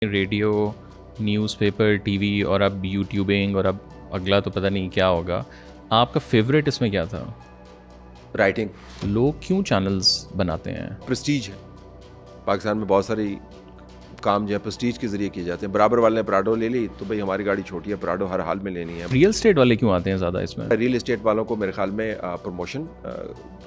Radio, news paper, T V اور اب یوٹیوبنگ اور اب اگلا تو پتہ نہیں کیا ہوگا. آپ کا فیوریٹ اس میں کیا تھا؟ رائٹنگ. لوگ کیوں چینلز بناتے ہیں؟ پریسٹیج ہے. پاکستان میں بہت ساری کام جو ہے پریسٹیج کے ذریعے کیے جاتے ہیں. برابر والے نے پراڈو لے لی تو بھائی ہماری گاڑی چھوٹی ہے، پراڈو ہر حال میں لینی ہے. ریئل اسٹیٹ والے کیوں آتے ہیں زیادہ اس میں؟ ریئل اسٹیٹ والوں کو میرے خیال میں پروموشن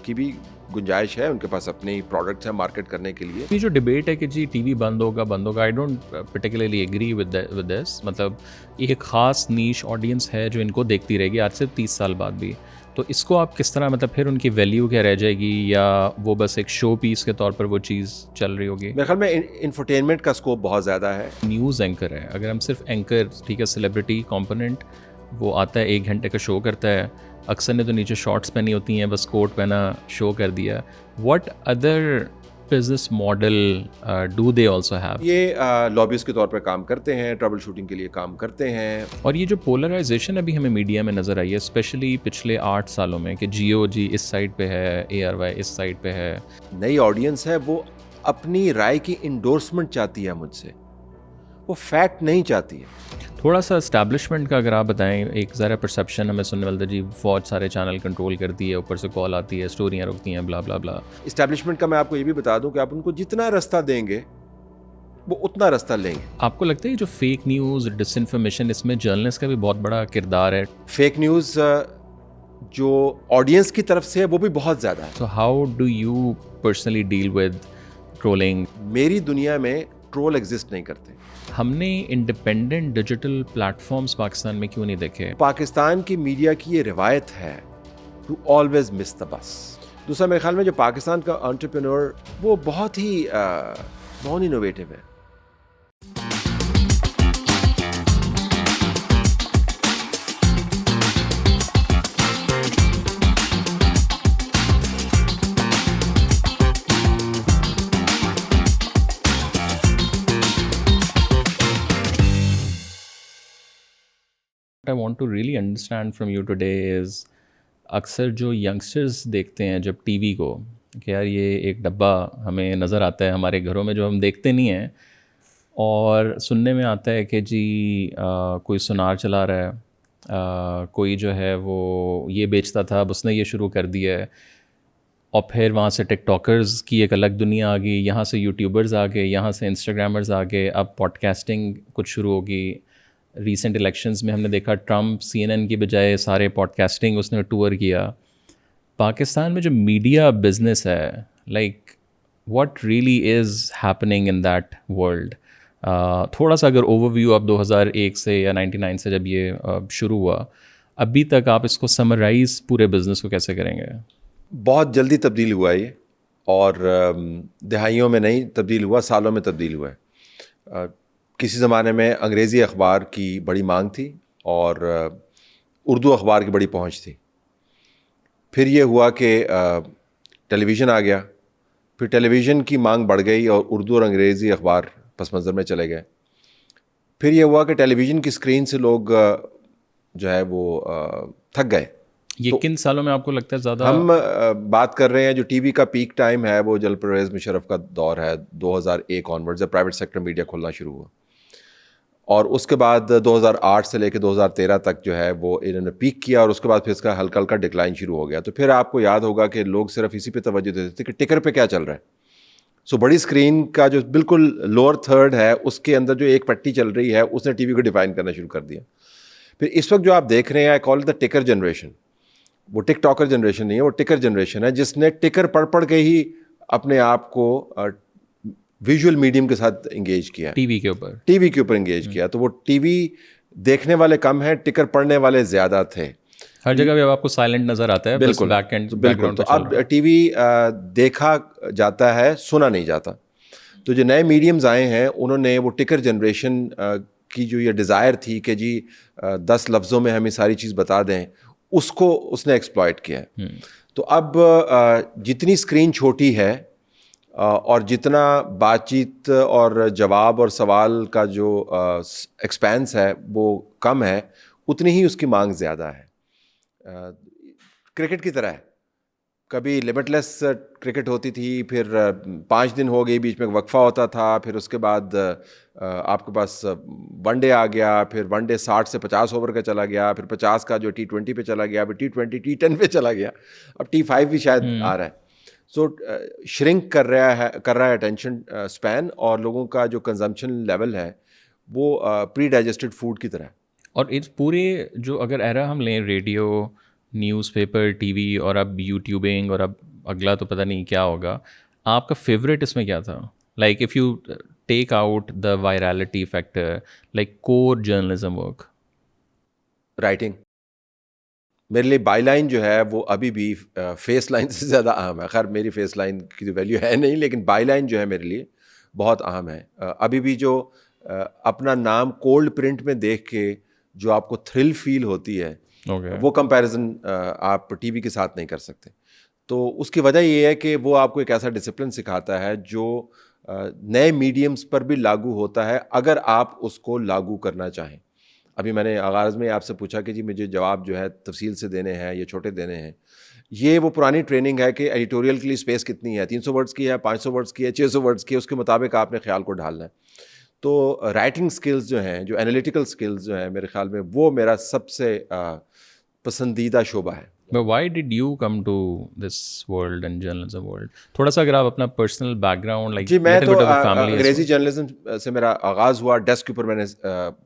کی بھی گنجائش ہے، ان کے پاس اپنی پروڈکٹس ہیں مارکیٹ کرنے کے لیے. یہ جو ڈبیٹ ہے کہ جی ٹی وی بند ہوگا، I don't particularly agree with this. مطلب ایک خاص نیش آڈینس ہے جو ان کو دیکھتی رہے گی آج سے 30 سال بعد بھی. تو اس کو آپ کس طرح، مطلب پھر ان کی ویلیو کیا رہ جائے گی، یا وہ بس ایک شو پیس کے طور پر وہ چیز چل رہی ہوگی؟ میرے خیال میں انفرٹینمنٹ کا اسکوپ بہت زیادہ ہے. نیوز اینکر ہے، اگر ہم صرف اینکر، ٹھیک ہے، سیلیبریٹی کمپوننٹ، وہ آتا ہے 1 گھنٹے کا شو کرتا ہے، اکثر نے تو نیچے شارٹس پہنی ہوتی ہیں، بس کوٹ پہنا شو کر دیا. What other business model do they also have? یہ لابیز کے طور پہ کام کرتے ہیں، ٹربل شوٹنگ کے لیے کام کرتے ہیں. اور یہ جو پولرائزیشن ابھی ہمیں میڈیا میں نظر آئی ہے، اسپیشلی پچھلے 8 سالوں میں، کہ جیو جی اس سائڈ پہ ہے، اے آر وائی اس سائڈ پہ ہے. نئی آڈینس ہے، وہ اپنی رائے کی انڈورسمنٹ چاہتی ہے مجھ سے، وہ فیکٹ نہیں چاہتی ہے. تھوڑا سا اسٹیبلشمنٹ کا اگر آپ بتائیں، ایک ذرا پرسیپشن ہمیں سننے والے جی فوج سارے چینل کنٹرول کرتی ہے، اوپر سے کال آتی ہے، اسٹوریاں رکتی ہیں، بلا بلا بلا. اسٹیبلشمنٹ کا میں آپ کو یہ بھی بتا دوں کہ آپ ان کو جتنا رستہ دیں گے وہ اتنا رستہ لیں گے. آپ کو لگتا ہے جو فیک نیوز، ڈس انفارمیشن، اس میں جرنلسٹ کا بھی بہت بڑا کردار ہے؟ فیک نیوز جو آڈینس کی طرف سے ہے وہ بھی بہت زیادہ ہے. So how do you personally deal with trolling? میری دنیا میں ٹرول ایگزسٹ نہیں کرتے. ہم نے independent digital platforms Pakistan میں کیوں نہیں دیکھے؟ پاکستان کی میڈیا کی یہ روایت ہے ٹو آلویز مس دا بس. دوسرا میرے خیال میں جو پاکستان کا انٹرپرینور وہ بہت ہی نان انوویٹو ہے. I want to really understand from you today is اکثر جو ینگسٹرز دیکھتے ہیں جب ٹی وی کو، کہ یار یہ ایک ڈبہ ہمیں نظر آتا ہے ہمارے گھروں میں جو ہم دیکھتے نہیں ہیں، اور سننے میں آتا ہے کہ جی کوئی سنار چلا رہا ہے، کوئی جو ہے وہ یہ بیچتا تھا، اب اس نے یہ شروع کر دیا ہے، اور پھر وہاں سے ٹک ٹاکرز کی ایک الگ دنیا آ گئی، یہاں سے یوٹیوبرز آ گئے، یہاں سے انسٹاگرامرز آ گئے، اب پوڈ کاسٹنگ کچھ شروع ہوگی. ریسنٹ الیکشنز میں ہم نے دیکھا ٹرمپ CNN کی بجائے سارے پوڈ کاسٹنگ اس نے ٹور کیا. پاکستان میں جو میڈیا بزنس ہے، like what really is happening in that world? تھوڑا سا اگر اوور ویو آپ 2001 سے یا 99 سے جب یہ شروع ہوا ابھی تک آپ اس کو سمرائز پورے بزنس کو کیسے کریں گے؟ بہت جلدی تبدیل ہوا یہ، اور دہائیوں میں نہیں تبدیل ہوا، سالوں میں تبدیل ہوا ہے. کسی زمانے میں انگریزی اخبار کی بڑی مانگ تھی اور اردو اخبار کی بڑی پہنچ تھی. پھر یہ ہوا کہ ٹیلی ویژن آ گیا، پھر ٹیلی ویژن کی مانگ بڑھ گئی اور اردو اور انگریزی اخبار پس منظر میں چلے گئے. پھر یہ ہوا کہ ٹیلی ویژن کی اسکرین سے لوگ جو ہے وہ تھک گئے. یہ کن سالوں میں آپ کو لگتا ہے زیادہ؟ ہم بات کر رہے ہیں جو ٹی وی کا پیک ٹائم ہے وہ جل پرویز مشرف کا دور ہے، 2001 آنورڈ جب پرائیویٹ سیکٹر میڈیا کھولنا شروع ہوا، اور اس کے بعد 2008 سے لے کے 2013 تک جو ہے وہ انہوں نے پیک کیا، اور اس کے بعد پھر اس کا ہلکا ہلکا ڈکلائن شروع ہو گیا. تو پھر آپ کو یاد ہوگا کہ لوگ صرف اسی پہ توجہ دیتے تھے کہ ٹکر پہ کیا چل رہا ہے. سو بڑی اسکرین کا جو بالکل لوور تھرڈ ہے اس کے اندر جو ایک پٹی چل رہی ہے اس نے ٹی وی کو ڈیفائن کرنا شروع کر دیا. پھر اس وقت جو آپ دیکھ رہے ہیں، آئی کال دا ٹکر جنریشن. وہ ٹک ٹاکر جنریشن نہیں ہے، وہ ٹکر جنریشن ہے جس نے ٹکر پڑھ کے ہی اپنے آپ کو ویژول میڈیم کے ساتھ انگیج کیا، ٹی وی کے اوپر انگیج کیا. تو وہ ٹی وی دیکھنے والے کم ہیں، ٹکر پڑھنے والے زیادہ تھے. ہر جگہ بھی اب آپ کو سائلنٹ نظر آتا ہے. بالکل بالکل. تو اب ٹی وی دیکھا جاتا ہے، سنا نہیں جاتا. تو جو نئے میڈیمز آئے ہیں انہوں نے وہ ٹکر جنریشن کی جو یہ ڈیزائر تھی کہ جی 10 لفظوں میں ہمیں ساری چیز بتا دیں، اس کو اس نے ایکسپلائٹ کیا ہے. تو اب جتنی اسکرین چھوٹی ہے اور جتنا بات چیت اور جواب اور سوال کا جو ایکسپینس ہے وہ کم ہے، اتنی ہی اس کی مانگ زیادہ ہے. کرکٹ کی طرح ہے، کبھی لمٹلیس کرکٹ ہوتی تھی, پھر 5 دن ہو گئی, بیچ میں وقفہ ہوتا تھا, پھر اس کے بعد آپ کے پاس ون ڈے آ گیا, پھر ون ڈے 60 سے 50 اوور کا چلا گیا, پھر 50 کا جو T20 پہ چلا گیا, پھر T20 T10 پہ چلا گیا, اب T5 بھی شاید آ رہا ہے. سو شرنک کر رہا ہے اٹینشن اسپین, اور لوگوں کا جو کنزمپشن لیول ہے وہ پری ڈائجسٹڈ فوڈ کی طرح ہے. اور اس پورے جو اگر ایرا ہم لیں, radio, news paper, T V, اور اب یوٹیوبنگ, اور اب اگلا تو پتہ نہیں کیا ہوگا, آپ کا فیوریٹ اس میں کیا تھا؟ Like if you take out the virality factor, like core journalism work. Writing. میرے لیے بائی لائن جو ہے وہ ابھی بھی فیس لائن سے زیادہ اہم ہے. خیر میری فیس لائن کی تو ویلیو ہے نہیں, لیکن بائی لائن جو ہے میرے لیے بہت اہم ہے. ابھی بھی جو اپنا نام کولڈ پرنٹ میں دیکھ کے جو آپ کو تھرل فیل ہوتی ہے, وہ کمپیریزن آپ ٹی وی کے ساتھ نہیں کر سکتے. تو اس کی وجہ یہ ہے کہ وہ آپ کو ایک ایسا ڈسپلن سکھاتا ہے جو نئے میڈیمز پر بھی لاگو ہوتا ہے اگر آپ اس کو لاگو کرنا چاہیں. ابھی میں نے آغاز میں آپ سے پوچھا کہ جی مجھے جواب جو ہے تفصیل سے دینے ہیں یا چھوٹے دینے ہیں. یہ وہ پرانی ٹریننگ ہے کہ ایڈیٹوریل کے لیے اسپیس کتنی ہے, 300 ورڈز کی ہے, 500 ورڈز کی ہے, 600 ورڈز کی ہے, اس کے مطابق آپ نے خیال کو ڈھالنا ہے. تو رائٹنگ سکلز جو ہیں, جو انالیٹیکل سکلز جو ہیں, میرے خیال میں وہ میرا سب سے پسندیدہ شعبہ ہے. But why did you come to this world and journalism world? تھوڑا سا اگر آپ اپنا پرسنل بیک گراؤنڈ, لائک جی میں تو انگریزی جرنلزم سے میرا آغاز ہوا, ڈیسک کے اوپر میں نے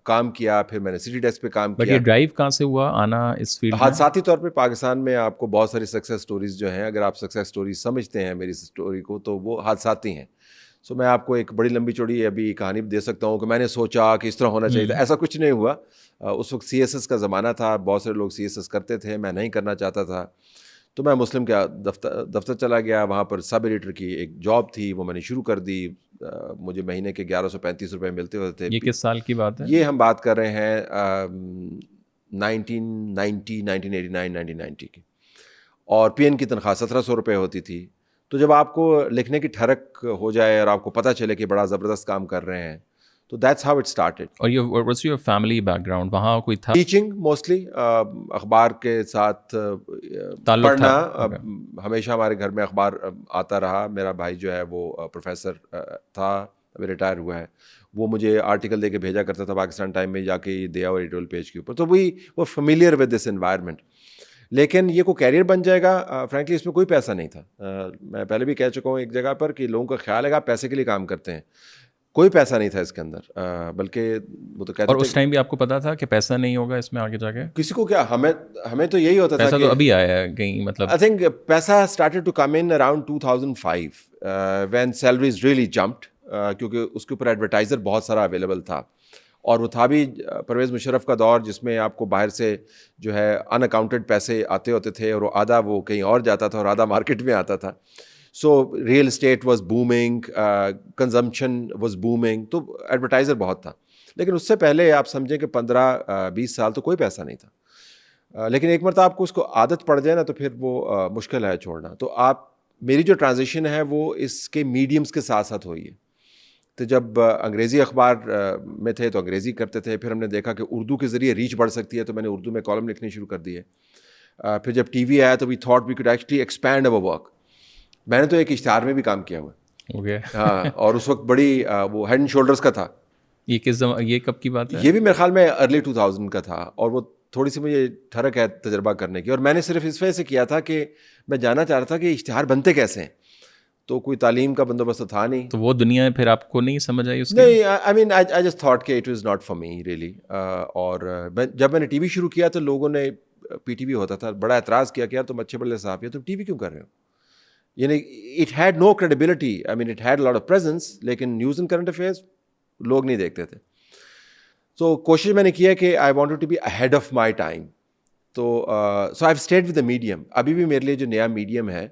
کام کیا, پھر میں نے سٹی ڈیسک پہ کام کیا. بٹ یہ ڈرائیو کہاں سے ہوا آنا اس فیلڈ میں؟ حادثاتی طور پہ پاکستان میں آپ کو بہت ساری سکسیس سٹوریز جو ہیں, اگر آپ سکسیس سٹوریز سمجھتے ہیں میری سٹوری کو, تو وہ حادثاتی ہیں. سو میں آپ کو ایک بڑی لمبی چوڑی ابھی کہانی بھی دے سکتا ہوں کہ میں نے سوچا کہ اس طرح ہونا چاہیے تھا. ایسا کچھ نہیں ہوا. اس وقت سی ایس ایس کا زمانہ تھا, بہت سارے لوگ سی ایس ایس کرتے تھے, میں نہیں کرنا چاہتا تھا. تو میں مسلم کا دفتر چلا گیا, وہاں پر سب ایڈیٹر کی ایک جاب تھی, وہ میں نے شروع کر دی. مجھے مہینے کے 1135 روپے ملتے ہوتے تھے. یہ کس سال کی بات ہے؟ یہ ہم بات کر رہے ہیں 1990 1989 کی. اور پی این کی تنخواہ 1700 روپے ہوتی تھی. تو جب آپ کو لکھنے کی ٹھڑک ہو جائے اور آپ کو پتہ چلے کہ بڑا زبردست کام کر رے ہیں, تو دیٹس ہاؤ اٹ اسٹارٹڈ. اور what's your family back ground, وہاں کوئی تھا؟ ٹیچنگ موسٹلی, اخبار کے ساتھ پڑھنا. ہمیشہ ہمارے گھر میں اخبار آتا رہا. میرا بھائی جو ہے وہ پروفیسر تھا, ابھی ریٹائر ہوا ہے. وہ مجھے آرٹیکل دے کے بھیجا کرتا تھا پاکستان ٹائم میں, جا کے دیا اور ایڈیٹورل پیج کے اوپر. تو وہ فیملیئر ود دس انوائرمنٹ. لیکن یہ کوئی کیریئر بن جائے گا, فرینکلی اس میں کوئی پیسہ نہیں تھا. میں پہلے بھی کہہ چکا ہوں ایک جگہ پر کہ لوگوں کا خیال ہے کہ آپ پیسے کے لیے کام کرتے ہیں. کوئی پیسہ نہیں تھا اس کے اندر, بلکہ وہ تو کہتے تھے. اور اس ٹائم بھی آپ کو پتا تھا کہ پیسہ نہیں ہوگا اس میں آگے جا کے؟ کسی کو کیا, ہمیں تو یہی ہوتا تھا. پیسہ تو ابھی آیا ہے کہیں, مطلب آئی تھنک پیسہ started to come in around 2005 when salaries really jumped, کیونکہ اس کے اوپر ایڈورٹائزر بہت سارا اویلیبل تھا. اور وہ تھا بھی پرویز مشرف کا دور, جس میں آپ کو باہر سے جو ہے ان اکاؤنٹڈ پیسے آتے ہوتے تھے, اور آدھا وہ کہیں اور جاتا تھا اور آدھا مارکیٹ میں آتا تھا. So real estate was booming, consumption was booming, تو ایڈورٹائزر بہت تھا. لیکن اس سے پہلے آپ سمجھیں کہ 15-20 سال تو کوئی پیسہ نہیں تھا. لیکن ایک مرتبہ آپ کو اس کو عادت پڑ جائے نا, تو پھر وہ مشکل ہے چھوڑنا. تو میری جو ٹرانزیشن ہے وہ اس کے میڈیمز کے ساتھ ساتھ ہوئی ہے. تو جب انگریزی اخبار میں تھے تو انگریزی کرتے تھے, پھر ہم نے دیکھا کہ اردو کے ذریعے ریچ بڑھ سکتی ہے, تو میں نے اردو میں کالم لکھنے شروع کر دیے. پھر جب ٹی وی آیا تو we thought we could actually expand over work. میں نے تو ایک اشتہار میں بھی کام کیا ہوا ہے. ہاں, اور اس وقت بڑی وہ ہیڈ اینڈ شولڈرز کا تھا. یہ کب کی بات ہے؟ یہ بھی میرے خیال میں ارلی 2000 کا تھا. اور وہ تھوڑی سی مجھے ٹھڑک ہے تجربہ کرنے کی, اور میں نے صرف اس وجہ سے کیا تھا کہ میں جاننا چاہ رہا تھا کہ اشتہار بنتے کیسے ہیں. تو کوئی تعلیم کا بندوبست تھا نہیں. تو وہ دنیا پھر آپ کو نہیں سمجھ آئی اس کی؟ نہیں, I main I just thought کہ it was not for me really. اور جب میں نے ٹی وی شروع کیا تو لوگوں نے, پی ٹی وی ہوتا تھا, بڑا اعتراض کیا کہ یار تم اچھے بڑے صحافی ہو, تم ٹی وی کیوں کر رہے ہو. یعنی it had no credibility, I mean it had lot of presence, لیکن نیوز اینڈ کرنٹ افیئرس لوگ نہیں دیکھتے تھے. تو کوشش میں نے کیا کہ I wanted to be ahead of my time. تو so I stayed with the medium. ابھی بھی میرے لیے جو نیا میڈیم ہے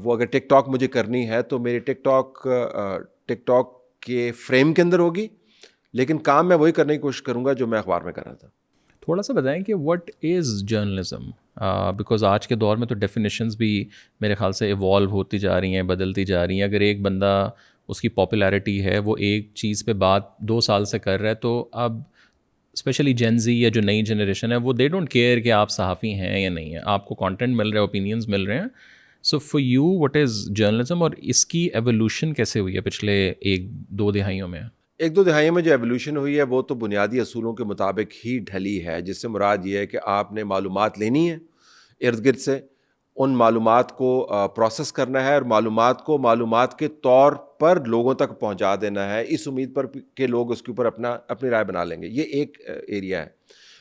وہ اگر ٹک ٹاک مجھے کرنی ہے تو میری ٹک ٹاک کے فریم کے اندر ہوگی, لیکن کام میں وہی کرنے کی کوشش کروں گا جو میں اخبار میں کر رہا تھا. تھوڑا سا بتائیں کہ واٹ از جرنلزم, بیکاز آج کے دور میں تو ڈیفینیشنز بھی میرے خیال سے ایوالو ہوتی جا رہی ہیں, بدلتی جا رہی ہیں. اگر ایک بندہ اس کی پاپولیرٹی ہے, وہ ایک چیز پہ بات 2 سال سے کر رہا ہے, تو اب اسپیشلی جین زی یا جو نئی جنریشن ہے وہ دے ڈونٹ کیئر کہ آپ صحافی ہیں یا نہیں ہیں, آپ کو کانٹینٹ مل رہا ہے, اوپینینز مل رہے ہیں, so for you what is journalism, اور اس کی ایولیوشن کیسے ہوئی ہے پچھلے 1-2 دہائیوں میں؟ 1-2 دہائیوں میں جو ایولیوشن ہوئی ہے وہ تو بنیادی اصولوں کے مطابق ہی ڈھلی ہے, جس سے مراد یہ ہے کہ آپ نے معلومات لینی ہے ارد گرد سے, ان معلومات کو پروسیس کرنا ہے اور معلومات کو معلومات کے طور پر لوگوں تک پہنچا دینا ہے, اس امید پر کہ لوگ اس کے اوپر اپنی رائے بنا لیں گے. یہ ایک ایریا ہے.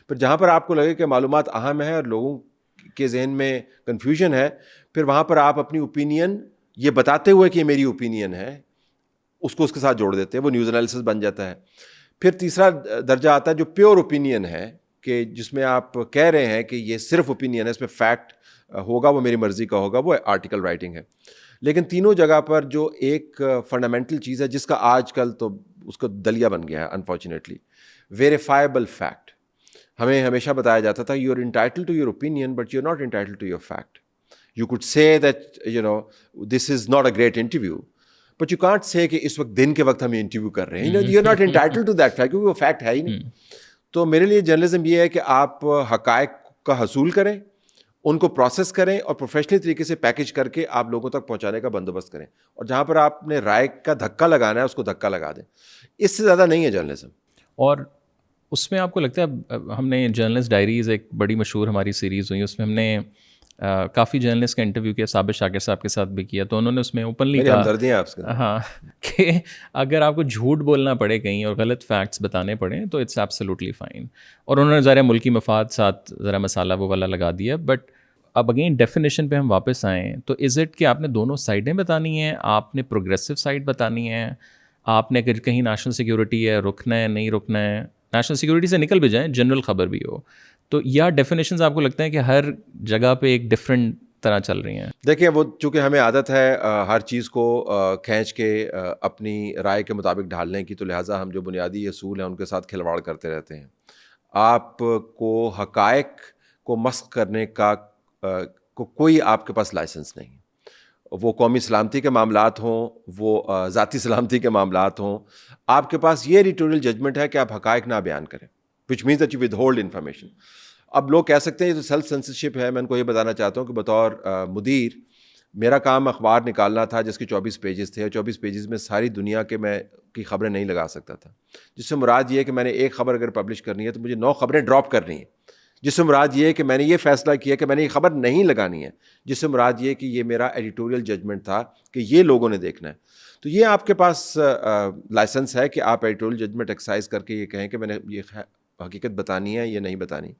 پھر جہاں پر آپ کو لگے کہ معلومات اہم ہے اور لوگوں کے ذہن میں کنفیوژن ہے, پھر وہاں پر آپ اپنی اوپینین یہ بتاتے ہوئے کہ یہ میری اوپینین ہے اس کو اس کے ساتھ جوڑ دیتے ہیں, وہ نیوز انالیسس بن جاتا ہے. پھر تیسرا درجہ آتا ہے جو پیور اوپینین ہے, کہ جس میں آپ کہہ رہے ہیں کہ یہ صرف اوپینین ہے, اس میں فیکٹ ہوگا, وہ میری مرضی کا ہوگا, وہ آرٹیکل رائٹنگ ہے. لیکن تینوں جگہ پر جو ایک فنڈامنٹل چیز ہے جس کا آج کل تو اس کا دلیا بن گیا ہے انفارچونیٹلی, ویریفائبل فیکٹ. ہمیں ہمیشہ بتایا جاتا تھا you are entitled to your opinion but you are not entitled to your fact. You could say that this is not a great interview, but you can't say کہ اس وقت دن کے وقت ہم انٹرویو کر رہے ہیں, you are not entitled to that fact, کیونکہ وہ فیکٹ ہے ہی نہیں. تو میرے لیے جرنلزم یہ ہے کہ آپ حقائق کا حصول کریں, ان کو پروسیس کریں اور پروفیشنل طریقے سے پیکج کر کے آپ لوگوں تک پہنچانے کا بندوبست کریں, اور جہاں پر آپ نے رائے کا دھکا لگانا ہے اس کو دھکا لگا دیں. اس سے زیادہ نہیں ہے جرنلزم. اور اس میں آپ کو لگتا ہے, ہم نے جرنلسٹ ڈائریز ایک بڑی مشہور ہماری سیریز ہوئی, اس میں ہم نے کافی جرنلسٹ کا انٹرویو کیا, ثابت شاکر صاحب کے ساتھ بھی کیا, تو انہوں نے اس میں اوپنلی کہا ہاں کہ اگر آپ کو جھوٹ بولنا پڑے کہیں اور غلط فیکٹس بتانے پڑیں تو اٹس ایبسلیوٹلی فائن. اور انہوں نے ذرا ملکی مفاد ساتھ ذرا مسالہ وہ والا لگا دیا. بٹ اب اگین ڈیفینیشن پہ ہم واپس آئیں تو از اٹ کہ آپ نے دونوں سائڈیں بتانی ہیں, آپ نے پروگریسو سائڈ بتانی ہے, آپ نے اگر کہیں نیشنل سیکورٹی ہے رکنا ہے نہیں رکنا ہے, نیشنل سیکورٹی سے نکل بھی جائیں جنرل خبر بھی ہو, تو یا ڈیفینیشنز آپ کو لگتا ہے کہ ہر جگہ پہ ایک ڈفرینٹ طرح چل رہی ہیں؟ دیکھیں, وہ چونکہ ہمیں عادت ہے ہر چیز کو کھینچ کے اپنی رائے کے مطابق ڈھالنے کی, تو لہٰذا ہم جو بنیادی اصول ہیں ان کے ساتھ کھلواڑ کرتے رہتے ہیں. آپ کو حقائق کو مسخ کرنے کا کوئی آپ کے پاس لائسنس نہیں. وہ قومی سلامتی کے معاملات ہوں, وہ ذاتی سلامتی کے معاملات ہوں, آپ کے پاس یہ ایڈیٹوریل ججمنٹ ہے کہ آپ حقائق نہ بیان کریں, which means that you withhold information. اب لوگ کہہ سکتے ہیں یہ تو سیلف سینسرشپ ہے. میں ان کو یہ بتانا چاہتا ہوں کہ بطور مدیر میرا کام اخبار نکالنا تھا جس کے 24 پیجز تھے, اور 24 پیجز میں ساری دنیا کے میں کی خبریں نہیں لگا سکتا تھا. جس سے مراد یہ ہے کہ میں نے ایک خبر اگر پبلش کرنی ہے تو مجھے 9 خبریں ڈراپ کرنی ہیں. جس سے مراد یہ ہے کہ میں نے یہ فیصلہ کیا کہ میں نے یہ خبر نہیں لگانی ہے. جس سے مراد یہ کہ یہ میرا ایڈیٹوریل ججمنٹ تھا کہ یہ لوگوں نے دیکھنا ہے. تو یہ آپ کے پاس لائسنس ہے کہ آپ ایڈیٹوریل ججمنٹ ایکسرسائز کر کے یہ کہیں کہ میں نے یہ حقیقت بتانی ہے یا نہیں بتانی.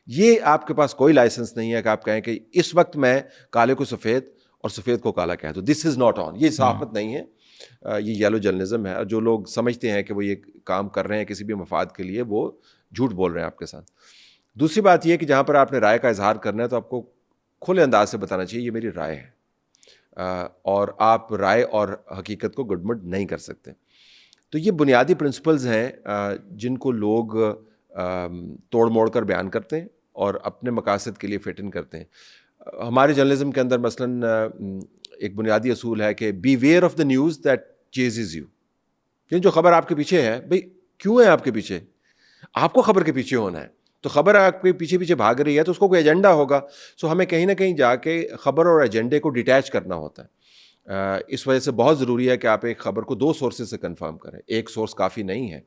یہ آپ کے پاس کوئی لائسنس نہیں ہے کہ آپ کہیں کہ اس وقت میں کالے کو سفید اور سفید کو کالا کہہ دو. دس از ناٹ آن. یہ صحافت نہیں ہے, یہ یلو جرنلزم ہے. جو لوگ سمجھتے ہیں کہ وہ یہ کام کر رہے ہیں کسی بھی مفاد کے لیے, وہ جھوٹ بول رہے ہیں آپ کے ساتھ. دوسری بات یہ کہ جہاں پر آپ نے رائے کا اظہار کرنا ہے تو آپ کو کھلے انداز سے بتانا چاہیے یہ میری رائے ہے, اور آپ رائے اور حقیقت کو گڈمڈ نہیں کر سکتے. تو یہ بنیادی پرنسپلز ہیں جن کو لوگ توڑ موڑ کر بیان کرتے ہیں اور اپنے مقاصد کے لیے فٹ ان کرتے ہیں. ہمارے جرنلزم کے اندر مثلاً ایک بنیادی اصول ہے کہ beware of the news that chooses you. یعنی جو خبر آپ کے پیچھے ہے, بھئی کیوں ہے آپ کے پیچھے؟ آپ کو خبر کے پیچھے ہونا ہے. تو خبر آپ کے پیچھے پیچھے بھاگ رہی ہے تو اس کو کوئی ایجنڈا ہوگا. سو ہمیں کہیں نہ کہیں جا کے خبر اور ایجنڈے کو ڈیٹیچ کرنا ہوتا ہے. اس وجہ سے بہت ضروری ہے کہ آپ ایک خبر کو 2 سورسز سے کنفرم کریں. ایک سورس کافی نہیں ہے.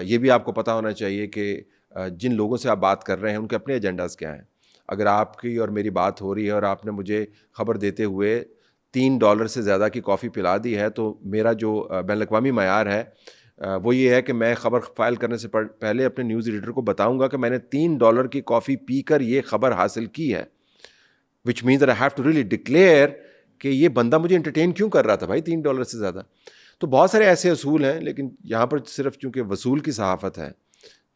یہ بھی آپ کو پتہ ہونا چاہیے کہ جن لوگوں سے آپ بات کر رہے ہیں ان کے اپنے ایجنڈاز کیا ہیں. اگر آپ کی اور میری بات ہو رہی ہے اور آپ نے مجھے خبر دیتے ہوئے $3 سے زیادہ کی کافی پلا دی ہے, تو میرا جو بین الاقوامی معیار ہے وہ یہ ہے کہ میں خبر فائل کرنے سے پہلے اپنے نیوز ایڈیٹر کو بتاؤں گا کہ میں نے $3 کی کافی پی کر یہ خبر حاصل کی ہے, which means that I have to really declare کہ یہ بندہ مجھے انٹرٹین کیوں کر رہا تھا بھائی $3 سے زیادہ. تو بہت سارے ایسے اصول ہیں, لیکن یہاں پر صرف چونکہ وصول کی صحافت ہے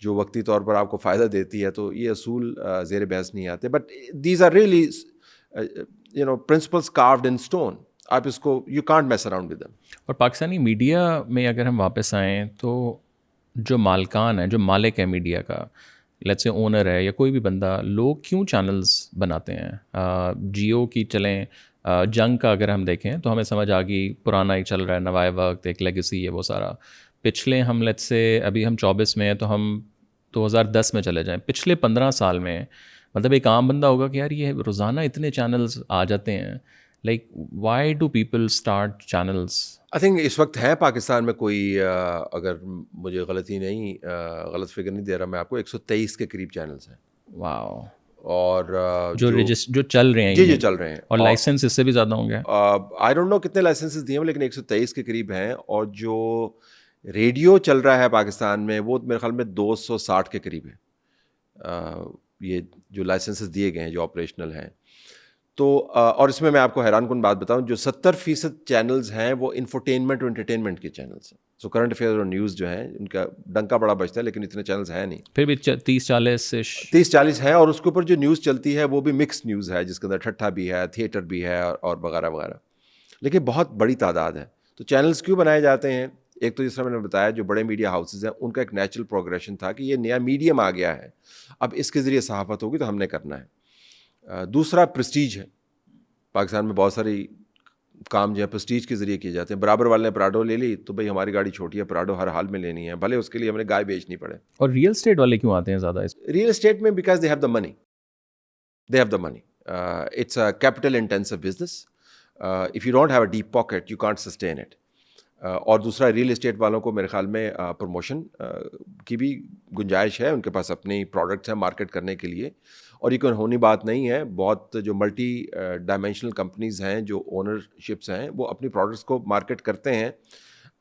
جو وقتی طور پر آپ کو فائدہ دیتی ہے, تو یہ اصول زیر بحث نہیں آتے. But these are really principles carved in stone. آپ اس کو you can't mess around with them. اور پاکستانی میڈیا میں اگر ہم واپس آئیں تو جو مالکان ہے, جو مالک ہے میڈیا کا, لیٹس سے اونر ہے یا کوئی بھی بندہ, لوگ کیوں چینلز بناتے ہیں؟ جیو کی چلیں, جنگ کا اگر ہم دیکھیں تو ہمیں سمجھ آ گئی پرانا ایک چل رہا ہے, نوائے وقت, ایک لیگیسی ہے وہ سارا. پچھلے ہم لیٹس سے ابھی ہم 24 میں ہیں تو ہم 2010 میں چلے جائیں, پچھلے 15 سال میں مطلب ایک عام بندہ ہوگا کہ یار یہ روزانہ اتنے چینلز آ جاتے ہیں, like why do people start channels? I think اس وقت ہے پاکستان میں کوئی اگر مجھے غلطی نہیں غلط فگر نہیں دے رہا میں آپ کو 123 کے قریب چینلز ہیں. واو. اور جو چل رہے ہیں جی چل رہے ہیں, اور لائسنس اس سے بھی زیادہ ہوں گے. آئی ڈونٹ نو کتنے لائسنسز دیے ہیں لیکن 123 کے قریب ہیں. اور جو ریڈیو چل رہا ہے پاکستان میں وہ میرے خیال میں 260 کے قریب ہے, یہ جو لائسنسز دیے گئے ہیں جو آپریشنل ہیں. تو اور اس میں آپ کو حیران کن بات بتاؤں, جو 70% چینلز ہیں وہ انفرٹینمنٹ اور انٹرٹینمنٹ کے چینلز ہیں. سو کرنٹ افیئر اور نیوز جو ہیں ان کا ڈنکا بڑا بجتا ہے لیکن اتنے چینلز ہیں نہیں. پھر بھی 30-40 ہیں, اور اس کے اوپر جو نیوز چلتی ہے وہ بھی مکس نیوز ہے جس کے اندر ٹھٹھا بھی ہے, تھیٹر بھی ہے اور وغیرہ وغیرہ, لیکن بہت بڑی تعداد ہے. تو چینلز کیوں بنائے جاتے ہیں؟ ایک تو جس طرح میں نے بتایا جو بڑے میڈیا ہاؤسز ہیں ان کا ایک نیچرل پروگریشن تھا کہ یہ نیا میڈیم آ گیا ہے, اب اس کے ذریعے صحافت ہوگی تو ہم نے کرنا ہے. دوسرا پریسٹیج ہے. پاکستان میں بہت ساری کام جو ہے پریسٹیج کے ذریعے کیے جاتے ہیں. برابر والے نے پراڈو لے لی تو بھئی ہماری گاڑی چھوٹی ہے, پراڈو ہر حال میں لینی ہے, بھلے اس کے لیے ہمیں گائے بیچنی پڑے. اور ریئل اسٹیٹ والے کیوں آتے ہیں زیادہ؟ ریئل اسٹیٹ میں because they have the money, it's a capital intensive business. If you don't have a deep pocket you can't sustain it. اور دوسرا ریئل اسٹیٹ والوں کو میرے خیال میں پروموشن کی بھی گنجائش ہے, ان کے پاس اپنی پروڈکٹس ہیں مارکیٹ کرنے کے لیے. اور یہ کوئی ہونی بات نہیں ہے, بہت جو ملٹی ڈائمینشنل کمپنیز ہیں جو اونرشپس ہیں وہ اپنی پروڈکٹس کو مارکیٹ کرتے ہیں.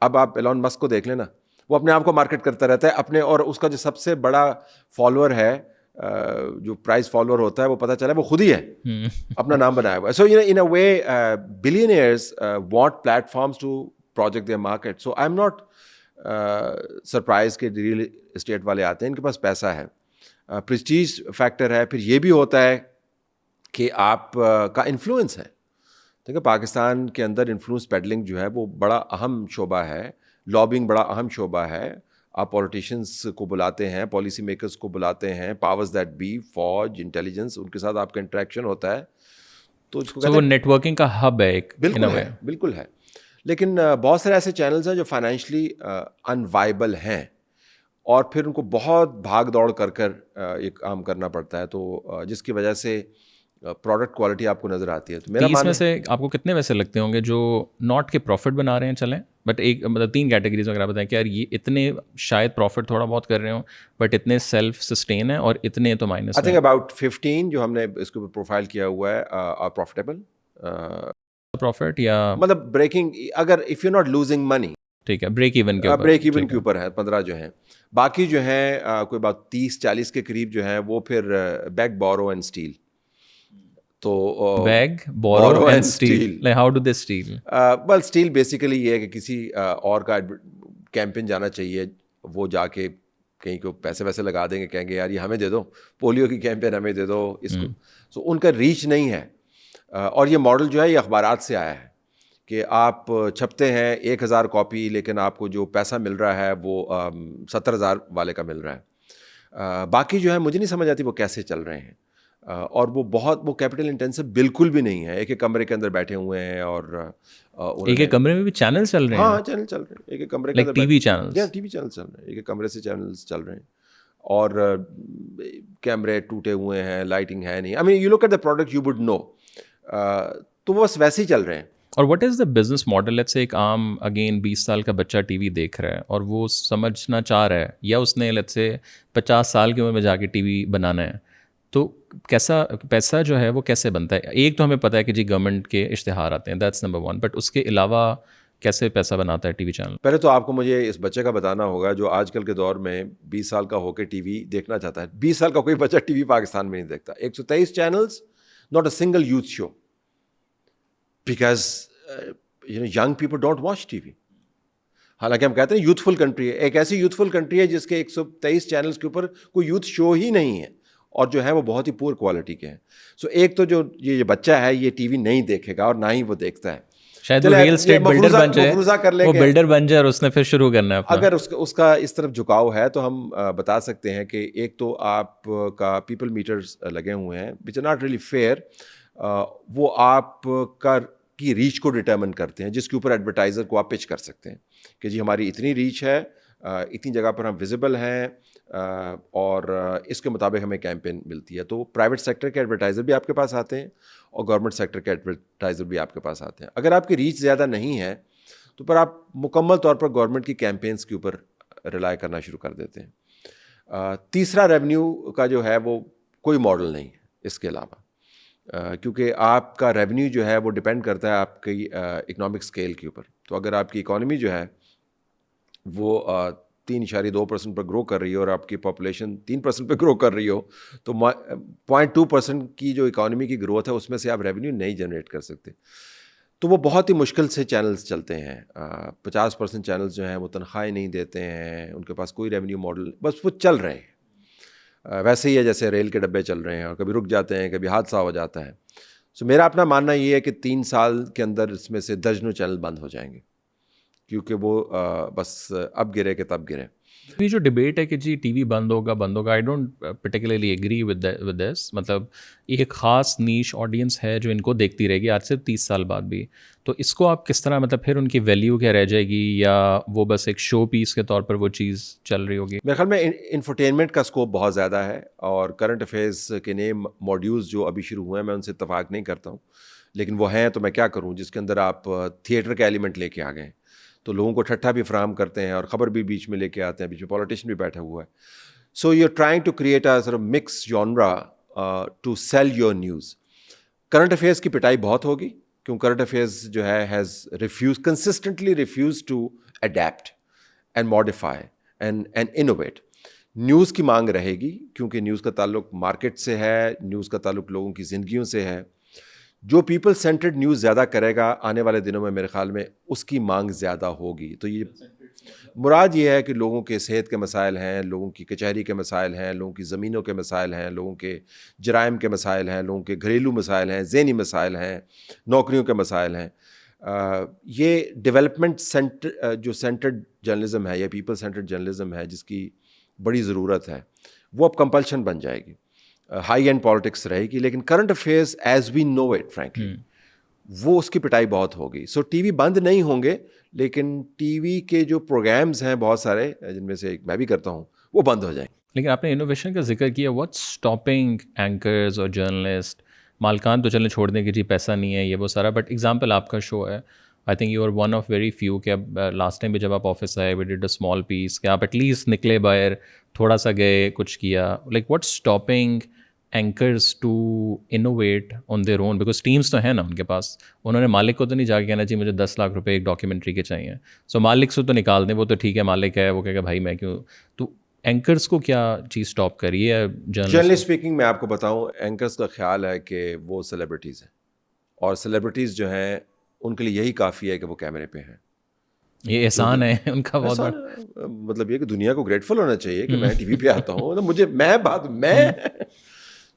اب آپ ایلون مسک کو دیکھ لینا, وہ اپنے آپ کو مارکیٹ کرتا رہتا ہے اپنے, اور اس کا جو سب سے بڑا فالوور ہے جو پرائز فالوور ہوتا ہے وہ پتہ چلا وہ خود ہی ہے, اپنا نام بنایا ہوا ہے. So in a way billionaires want platforms to project their market. So I'm not surprised کہ ریئل اسٹیٹ والے آتے ہیں, ان کے پاس پیسہ ہے, پریسٹیج فیکٹر ہے. پھر یہ بھی ہوتا ہے کہ آپ کا انفلوئنس ہے. دیکھیں پاکستان کے اندر انفلوئنس پیڈلنگ جو ہے وہ بڑا اہم شعبہ ہے, لابنگ بڑا اہم شعبہ ہے. آپ پولیٹیشنس کو بلاتے ہیں, پالیسی میکرز کو بلاتے ہیں, پاورز دیٹ بی, فوج, انٹیلیجنس, ان کے ساتھ آپ کا انٹریکشن ہوتا ہے. تو اس کو کہتے ہیں نیٹ ورکنگ کا ہب ہے ایک. بالکل ہے. لیکن بہت سارے ایسے چینلز ہیں جو فائنینشلی انوائبل ہیں اور پھر ان کو بہت بھاگ دوڑ کر یہ کام کرنا پڑتا ہے, تو جس کی وجہ سے پروڈکٹ کوالٹی آپ کو نظر آتی ہے. تو میرا اس میں سے آپ کو کتنے ویسے لگتے ہوں گے جو ناٹ کے پروفٹ بنا رہے ہیں چلیں, بٹ ایک مطلب 3 کیٹیگریز وغیرہ بتائیں کہ یار یہ اتنے شاید پروفٹ تھوڑا بہت کر رہے ہوں بٹ اتنے سیلف سسٹین ہیں اور اتنے تو مائنس. آئی تھنک اباؤٹ 15 جو ہم نے اس کو پروفائل کیا ہوا ہے آر پروفیٹیبل پروفٹ, یا مطلب بریکنگ, اگر if you not losing money, ٹھیک ہے, بریک ایون کے اوپر ہے 15 جو ہیں. باقی جو ہیں کوئی بات 30-40 کے قریب جو ہیں وہ پھر بیگ بورو اینڈ اسٹیل. تو beg borrow and steal, how do they steal? Well steal basically یہ ہے کہ کسی اور کا کیمپین جانا چاہیے, وہ جا کے کہیں کو پیسے ویسے لگا دیں گے, کہیں گے یار یہ ہمیں دے دو, پولیو کی کیمپین ہمیں دے دو اس کو. سو ان کا ریچ نہیں ہے. اور یہ ماڈل جو ہے یہ اخبارات سے آیا ہے کہ آپ چھپتے ہیں 1000 کاپی لیکن آپ کو جو پیسہ مل رہا ہے وہ 70,000 والے کا مل رہا ہے. باقی جو ہے مجھے نہیں سمجھ آتی وہ کیسے چل رہے ہیں, اور وہ کیپٹل انٹینسو بالکل بھی نہیں ہے. ایک کمرے کے اندر بیٹھے ہوئے ہیں اور ایک کمرے میں بھی چینل چل رہے ہیں. ہاں چینل چل رہے ہیں, ایک کمرے کے اندر ٹی وی چینل چل رہے ہیں, ایک کمرے سے چینلز چل رہے ہیں اور کیمرے ٹوٹے ہوئے ہیں, لائٹنگ ہے نہیں. I mean you look at the product you would know. تو وہ بس ویسے ہی چل رہے ہیں. اور what is the business model? Let's say ایک عام اگین 20 سال کا بچہ ٹی وی دیکھ رہا ہے اور وہ سمجھنا چاہ رہا ہے, یا اس نے لیٹس سے 50 سال کی عمر میں جا کے ٹی وی بنانا ہے, تو کیسا پیسہ جو ہے وہ کیسے بنتا ہے؟ ایک تو ہمیں پتہ ہے کہ جی گورنمنٹ کے اشتہار آتے ہیں, دیٹس نمبر 1, بٹ اس کے علاوہ کیسے پیسہ بناتا ہے ٹی وی چینل؟ پہلے تو آپ کو مجھے اس بچے کا بتانا ہوگا جو آج کل کے دور میں 20 سال کا ہو کے ٹی وی دیکھنا چاہتا ہے. 20 سال کا کوئی بچہ ٹی وی پاکستان میں نہیں دیکھتا. 123 channels, not a single youth show, because young people don't watch T V. حالانکہ ہم کہتے ہیں یوتھفل کنٹری ہے, ایک ایسی یوتھفل کنٹری ہے جس کے 123 چینلز کے اوپر کوئی یوتھ شو ہی نہیں ہے, اور جو ہے وہ بہت ہی پور کوالٹی کے ہیں. سو ایک تو جو یہ بچہ ہے یہ ٹی وی نہیں دیکھے گا اور نہ ہی وہ دیکھتا ہے. شاید وہ ریئل اسٹیٹ بلڈر بن جائے, وہ بلڈر بن جائے اور اس نے پھر شروع کرنا ہے. اگر اس کا اس طرف جھکاؤ ہے تو ہم بتا سکتے ہیں کہ ایک تو آپ کا پیپل میٹرز لگے ہوئے ہیں which are not really fair. وہ آپ کی ریچ کو ڈٹرمن کرتے ہیں, جس کے اوپر ایڈورٹائزر کو آپ پچ کر سکتے ہیں کہ جی ہماری اتنی ریچ ہے, اتنی جگہ پر ہم ویزیبل ہیں اور اس کے مطابق ہمیں کیمپین ملتی ہے. تو پرائیویٹ سیکٹر کے ایڈورٹائزر بھی آپ کے پاس آتے ہیں اور گورنمنٹ سیکٹر کے ایڈورٹائزر بھی آپ کے پاس آتے ہیں. اگر آپ کی ریچ زیادہ نہیں ہے تو پر آپ مکمل طور پر گورنمنٹ کی کیمپینز کے اوپر ریلائی کرنا شروع کر دیتے ہیں. تیسرا ریونیو کا جو ہے وہ کوئی ماڈل نہیں ہے اس کے علاوہ، کیونکہ آپ کا ریونیو جو ہے وہ ڈپینڈ کرتا ہے آپ کی اکنامک اسکیل کے اوپر. تو اگر آپ کی اکانومی جو ہے وہ 3.2% پر گرو کر رہی ہو اور آپ کی پاپولیشن 3% پہ گرو کر رہی ہو تو 0.2% کی جو اکانومی کی گروتھ ہے اس میں سے آپ ریونیو نہیں جنریٹ کر سکتے. تو وہ بہت ہی مشکل سے چینلز چلتے ہیں. 50% چینلز جو ہیں وہ تنخواہیں نہیں دیتے ہیں، ان کے پاس کوئی ریونیو ماڈل، بس وہ چل رہے ہیں. ویسے ہی ہے جیسے ریل کے ڈبے چل رہے ہیں اور کبھی رک جاتے ہیں، کبھی حادثہ ہو جاتا ہے. سو میرا اپنا ماننا یہ ہے کہ 3 سال کے اندر اس میں سے درجنوں چینل بند ہو جائیں گے، کیونکہ وہ بس اب گرے کہ تب گرے. یہ جو ڈبیٹ ہے کہ جی ٹی وی بند ہوگا I don't particularly agree with this. مطلب ایک خاص نیش آڈینس ہے جو ان کو دیکھتی رہے گی آج سے 30 سال بعد بھی. تو اس کو آپ کس طرح، مطلب پھر ان کی ویلیو کیا رہ جائے گی، یا وہ بس ایک شو پیس کے طور پر وہ چیز چل رہی ہوگی؟ میرے خیال میں انفرٹینمنٹ کا اسکوپ بہت زیادہ ہے، اور کرنٹ افیئرس کے نئے ماڈیولز جو ابھی شروع ہوئے ہیں میں ان سے اتفاق نہیں کرتا ہوں، لیکن وہ ہیں تو میں کیا کروں جس کے اندر آپ تھیٹر کا ایلیمنٹ لے کے آ گئے ہیں. تو لوگوں کو ٹھٹھا بھی فراہم کرتے ہیں اور خبر بھی بیچ میں لے کے آتے ہیں، بیچ میں پولیٹیشین بھی بیٹھا ہوا ہے. So you are trying to create a sort of mix genre to sell your news. Current affairs کی پٹائی بہت ہوگی، کیوں کرنٹ افیئرس جو ہے has consistently refuses to adapt and modify and innovate. News کی مانگ رہے گی کیونکہ نیوز کا تعلق مارکیٹ سے ہے، نیوز کا تعلق لوگوں کی زندگیوں سے ہے. جو پیپل سینٹرڈ نیوز زیادہ کرے گا آنے والے دنوں میں میرے خیال میں اس کی مانگ زیادہ ہوگی. تو یہ مراد یہ ہے کہ لوگوں کے صحت کے مسائل ہیں، لوگوں کی کچہری کے مسائل ہیں، لوگوں کی زمینوں کے مسائل ہیں، لوگوں کے جرائم کے مسائل ہیں، لوگوں کے گھریلو مسائل ہیں، ذہنی مسائل ہیں، نوکریوں کے مسائل ہیں. یہ ڈیولپمنٹ جو سینٹرڈ جرنلزم ہے یا پیپل سینٹرڈ جرنلزم ہے جس کی بڑی ضرورت ہے، وہ اب کمپلشن بن جائے گی. ہائی اینڈ پالیٹکس رہے گی، لیکن current affairs as we know it frankly وہ اس کی پٹائی بہت ہوگی. سو ٹی وی بند نہیں ہوں گے، لیکن ٹی وی کے جو پروگرامز ہیں بہت سارے جن میں سے میں بھی کرتا ہوں وہ بند ہو جائیں. لیکن آپ نے انوویشن کا ذکر کیا، واٹ اسٹاپنگ اینکرز اور جرنلسٹ؟ مالکان تو چلیں چھوڑ دیں کہ جی پیسہ نہیں ہے یہ وہ سارا، بٹ ایگزامپل آپ کا شو ہے، I think you are one of very few کہ اب لاسٹ ٹائم بھی جب آپ آفس آئے وی ڈڈ اے اسمال پیس کہ آپ ایٹ لیسٹ نکلے باہر، تھوڑا سا گئے، کچھ کیا. Like what stopping anchors to innovate on their own? Because teams تو ہیں نا ان کے پاس، انہوں نے مالک کو تو نہیں جا کے کہنا جی مجھے 10 لاکھ روپے ایک ڈاکیومنٹری کے چاہیے. سو مالک سے تو نکال دیں، وہ تو ٹھیک ہے مالک ہے، وہ کہے گا بھائی میں کیوں. تو اینکرز کو کیا چیز اسٹاپ کریے؟ جنرلی اسپیکنگ میں آپ کو بتاؤں، اینکرز کا خیال ہے کہ وہ سیلیبریٹیز ہیں، اور سیلیبریٹیز جو ہیں ان کے لیے یہی کافی ہے کہ وہ کیمرے پہ ہیں. یہ احسان ہے ان کا بہت بڑا. مطلب یہ کہ دنیا کو گریٹفل ہونا چاہیے کہ میں ٹی وی پہ آتا ہوں، مجھے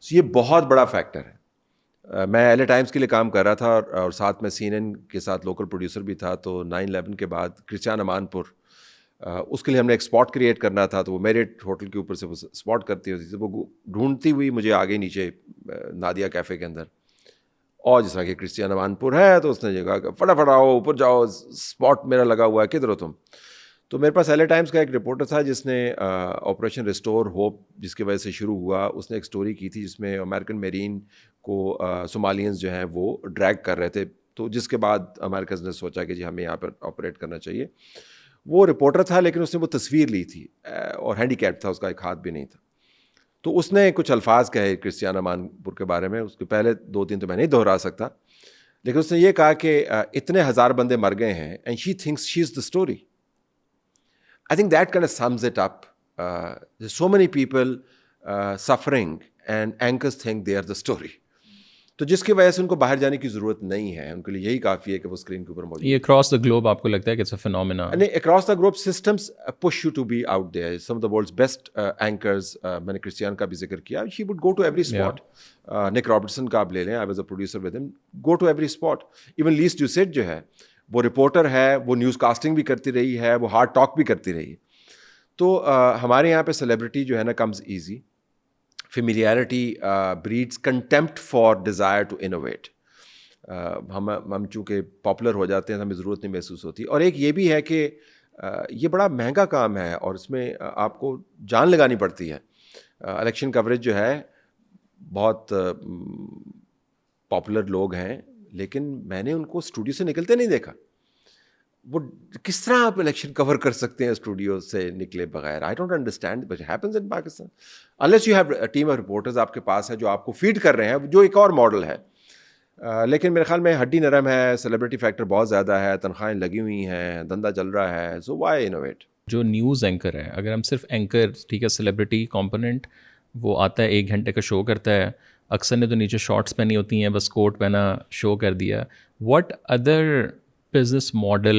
یہ بہت بڑا فیکٹر ہے. میں ایل اے ٹائمز کے لیے کام کر رہا تھا اور ساتھ میں سی این این کے ساتھ لوکل پروڈیوسر بھی تھا. تو 9/11 کے بعد کرسچیان امان پور، اس کے لیے ہم نے ایک اسپاٹ کریٹ کرنا تھا. تو وہ میرٹ ہوٹل کے اوپر سے وہ اسپاٹ کرتی ہوتی تھی، وہ ڈھونڈتی ہوئی مجھے آگے نیچے نادیا کیفے کے اندر، اور جس طرح کہ کرسچیان امان پور ہے تو اس نے یہ کہا کہ فٹافٹ آؤ اوپر جاؤ، اسپاٹ میرا لگا ہوا ہے، کدھر ہو تم؟ تو میرے پاس ایل اے ٹائمز کا ایک رپورٹر تھا جس نے آپریشن ریسٹور ہوپ جس کی وجہ سے شروع ہوا، اس نے ایک سٹوری کی تھی جس میں امریکن میرین کو صومالینز جو ہیں وہ ڈریگ کر رہے تھے. تو جس کے بعد امریکن نے سوچا کہ جی ہمیں یہاں پر آپریٹ کرنا چاہیے. وہ رپورٹر تھا لیکن اس نے وہ تصویر لی تھی اور ہینڈی کیپ تھا، اس کا ایک ہاتھ بھی نہیں تھا. تو اس نے کچھ الفاظ کہے کرسچیان امان پور کے بارے میں، اس کے پہلے 2-3 تو میں نہیں دہرا سکتا، لیکن اس نے یہ کہا کہ اتنے ہزار بندے مر گئے ہیں and she thinks she is the story. I think that kind of sums it up. There's so many people suffering and anchors think they are the story. تو جس کی وجہ سے ان کو باہر جانے کی ضرورت نہیں ہے، ان کے لیے یہی کافی ہے کہ وہ اسکرین کے اوپر موجود. یہ اکراس دا گلوب آپ کو لگتا ہے کہ اٹس اے فینومینا؟ نہیں، across the globe systems push you to be out there. Some of the world's best anchors, میں نے کرسچیان کا بھی ذکر کیا، she would go to every spot. Nick Robertson کا آپ لے لیں، I was a producer with him, go to every spot. Even Lyse Doucet جو ہے وہ رپورٹر ہے، وہ نیوز کاسٹنگ بھی کرتی رہی ہے، وہ ہارڈ ٹاک بھی کرتی رہی ہے. تو ہمارے یہاں پہ سیلیبریٹی جو ہے نا comes easy. Familiarity breeds contempt for desire to innovate. ہم چونکہ پاپولر ہو جاتے ہیں ہمیں ضرورت نہیں محسوس ہوتی. اور ایک یہ بھی ہے کہ یہ بڑا مہنگا کام ہے اور اس میں آپ کو جان لگانی پڑتی ہے. الیکشن کوریج جو ہے بہت پاپولر لوگ ہیں لیکن میں نے ان کو اسٹوڈیو سے نکلتے نہیں دیکھا. وہ کس طرح آپ الیکشن کور کر سکتے ہیں اسٹوڈیو سے نکلے بغیر؟ I don't understand but happens in Pakistan unless you have team of reporters آپ کے پاس ہے جو آپ کو فیڈ کر رہے ہیں, جو ایک اور ماڈل ہے. لیکن میرے خیال میں ہڈی نرم ہے, سیلیبریٹی فیکٹر بہت زیادہ ہے, تنخواہیں لگی ہوئی ہیں, دھندا چل رہا ہے, سو وائی انوویٹ. جو نیوز اینکر ہے, اگر ہم صرف اینکر, ٹھیک ہے, سیلیبریٹی کمپوننٹ, وہ آتا ہے 1 گھنٹے کا شو کرتا ہے, اکثر نے تو نیچے شارٹس پہنی ہوتی ہیں, بس کوٹ پہنا شو کر دیا. What other business model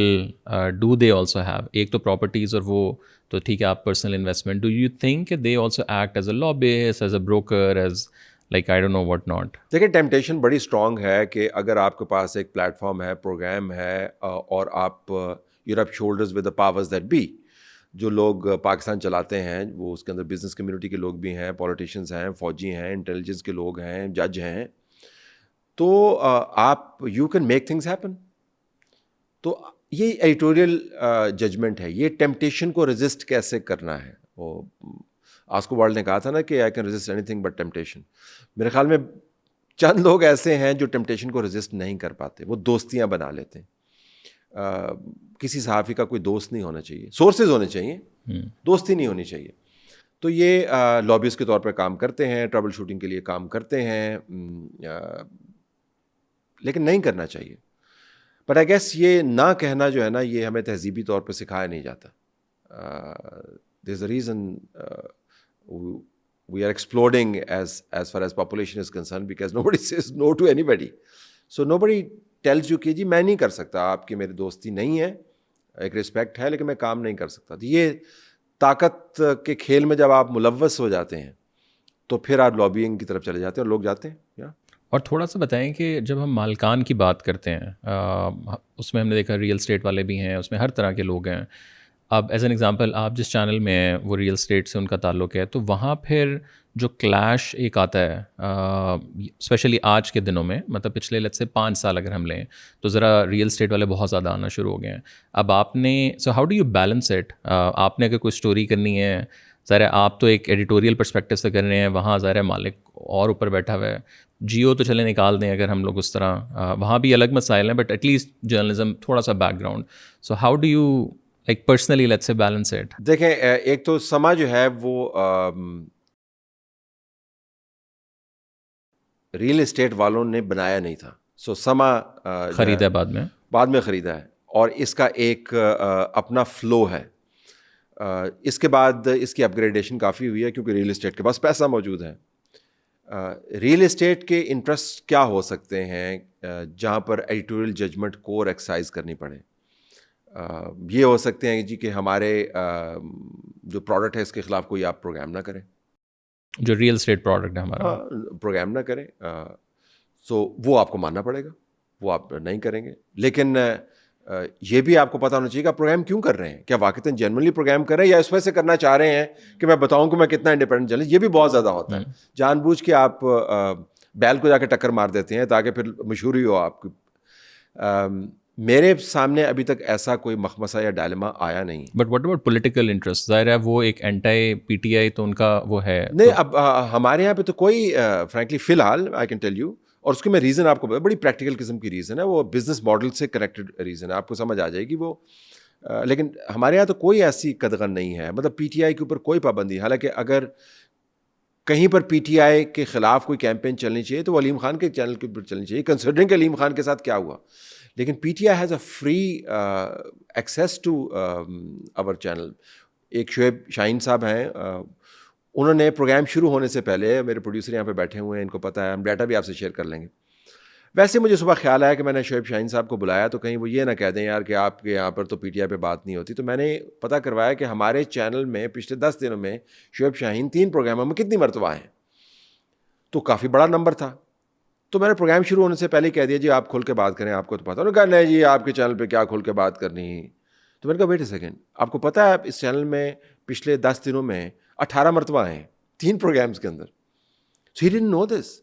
do they also have? ایک تو پراپرٹیز اور وہ تو ٹھیک ہے, آپ personal investment, do you think they also act as a lobbyist, as a broker, as like I don't know what not? دیکھیں ٹیمپٹیشن بڑی اسٹرانگ ہے کہ اگر آپ کے پاس ایک پلیٹ فارم ہے, پروگرام ہے, اور آپ you rub shoulders with the powers that be, جو لوگ پاکستان چلاتے ہیں وہ اس کے اندر بزنس کمیونٹی کے لوگ بھی ہیں, پولیٹیشینز ہیں, فوجی ہیں, انٹیلیجنس کے لوگ ہیں, جج ہیں, تو آپ you can make things happen. تو یہ ایڈیٹوریل ججمنٹ ہے, یہ ٹیمپٹیشن کو ریزسٹ کیسے کرنا ہے. وہ آسکو وائلڈ نے کہا تھا نا کہ I can resist any thing but temptation. میرے خیال میں چند لوگ ایسے ہیں جو ٹیمپٹیشن کو ریزسٹ نہیں کر پاتے, وہ دوستیاں بنا لیتے ہیں. کسی صحافی کا کوئی دوست نہیں ہونا چاہیے, سورسز ہونے چاہیے, دوستی نہیں ہونی چاہیے. تو یہ لابیز کے طور پہ کام کرتے ہیں, ٹربل شوٹنگ کے لیے کام کرتے ہیں, لیکن نہیں کرنا چاہیے. بٹ آئی گیس یہ نہ کہنا جو ہے نا, یہ ہمیں تہذیبی طور پہ سکھایا نہیں جاتا. There is a reason we are exploding as far as population is concerned because nobody says no to anybody. So nobody tells you کہ جی میں نہیں کر سکتا, آپ کی میری دوستی نہیں ہے, ایک رسپیکٹ ہے لیکن میں کام نہیں کر سکتا. تو یہ طاقت کے کھیل میں جب آپ ملوث ہو جاتے ہیں تو پھر آپ لابینگ کی طرف چلے جاتے ہیں اور لوگ جاتے ہیں. اور تھوڑا سا بتائیں کہ جب ہم مالکان کی بات کرتے ہیں, اس میں ہم نے دیکھا ریئل اسٹیٹ والے بھی ہیں, اس میں ہر طرح کے لوگ ہیں. اب ایز این ایگزامپل آپ جس چینل میں ہیں وہ ریئل اسٹیٹ سے ان کا تعلق ہے, تو وہاں پھر جو کلیش ایک آتا ہے اسپیشلی آج کے دنوں میں, مطلب پچھلے لیٹس سے 5 سال اگر ہم لیں تو ذرا ریئل اسٹیٹ والے بہت زیادہ آنا شروع ہو گئے ہیں. اب آپ نے سو how do you balance it? آپ نے اگر کوئی اسٹوری کرنی ہے, ظاہر ہے آپ تو ایک ایڈیٹوریل پرسپیکٹو سے کر رہے ہیں, وہاں ظاہر ہے مالک اور اوپر بیٹھا ہوا ہے, جیو تو چلے نکال دیں اگر ہم لوگ اس طرح, وہاں بھی الگ مسائل ہیں, بٹ ایٹ لیسٹ جرنلزم تھوڑا سا back ground. So how do you like personally let's say balance it? دیکھیں ایک تو سما جو ہے وہ ریئل اسٹیٹ والوں نے بنایا نہیں تھا. سو سما خریدا بعد میں خریدا ہے, اور اس کا ایک اپنا فلو ہے. اس کے بعد اس کی اپ گریڈیشن کافی ہوئی ہے کیونکہ ریئل اسٹیٹ کے پاس پیسہ موجود ہے. ریئل اسٹیٹ کے انٹرسٹ کیا ہو سکتے ہیں جہاں پر ایڈیٹوریل ججمنٹ کو ایکسرسائز کرنی پڑے؟ یہ ہو سکتے ہیں جی کہ ہمارے جو پروڈکٹ ہے اس کے خلاف کوئی آپ پروگرام نہ کریں, جو ریئل اسٹیٹ پروڈکٹ ہے ہمارا, پروگرام نہ کریں. سو وہ آپ کو ماننا پڑے گا, وہ آپ نہیں کریں گے. لیکن یہ بھی آپ کو پتہ ہونا چاہیے کہ آپ پروگرام کیوں کر رہے ہیں, کیا واقعتاً جنرلی پروگرام کر رہے ہیں یا اس وجہ سے کرنا چاہ رہے ہیں کہ میں بتاؤں کہ میں کتنا انڈیپینڈنٹ چلیں. یہ بھی بہت زیادہ ہوتا ہے, جان بوجھ کے آپ بیل کو جا کے ٹکر مار دیتے ہیں تاکہ پھر مشہوری ہو آپ کی. میرے سامنے ابھی تک ایسا کوئی مخمسہ یا ڈائلما آیا نہیں. But what about political interest? ظاہر ہے وہ ایک اینٹائی پی ٹی آئی تو ان کا وہ ہے نہیں. اب ہمارے یہاں پہ تو کوئی فرینکلی فی الحال آئی کین ٹیل یو, اور اس کے میں ریزن آپ کو بڑی پریکٹیکل قسم کی ریزن ہے, وہ بزنس ماڈل سے کنیکٹڈ ریزن ہے, آپ کو سمجھ آ جائے گی وہ. لیکن ہمارے یہاں تو کوئی ایسی قدغن نہیں ہے, مطلب پی ٹی آئی کے اوپر کوئی پابندی. حالانکہ اگر کہیں پر پی ٹی آئی کے خلاف کوئی کیمپین چلنی چاہیے تو وہ علیم خان کے چینل کے اوپر چلنی چاہیے, کنسیڈرنگ کہ علیم خان کے ساتھ کیا ہوا. لیکن P T I has a free access to our channel. ایک شعیب شاہین صاحب ہیں, انہوں نے پروگرام شروع ہونے سے پہلے, میرے پروڈیوسر یہاں پہ بیٹھے ہوئے ہیں, ان کو پتہ ہے, ہم ڈیٹا بھی آپ سے شیئر کر لیں گے. ویسے مجھے صبح خیال آیا کہ میں نے شعیب شاہین صاحب کو بلایا تو کہیں وہ یہ نہ کہہ دیں یار کہ آپ کے یہاں پر تو پی ٹی آئی پہ بات نہیں ہوتی. تو میں نے پتہ کروایا کہ ہمارے چینل میں پچھلے 10 دنوں میں شعیب شاہین 3 پروگراموں میں کتنی مرتبہ ہیں, تو کافی بڑا نمبر تھا. تو میں نے پروگرام شروع ہونے سے پہلے کہہ دیا جی آپ کھل کے بات کریں, آپ کو تو پتہ. انہوں نے کہا نہیں جی آپ کے چینل پہ کیا کھل کے بات کرنی. تو میں نے کہا ویٹ اے سیکنڈ, آپ کو پتہ ہے اس چینل میں پچھلے 10 دنوں میں 18 مرتبہ ہیں 3 پروگرامز کے اندر. سو ہی ڈڈنٹ نو دس.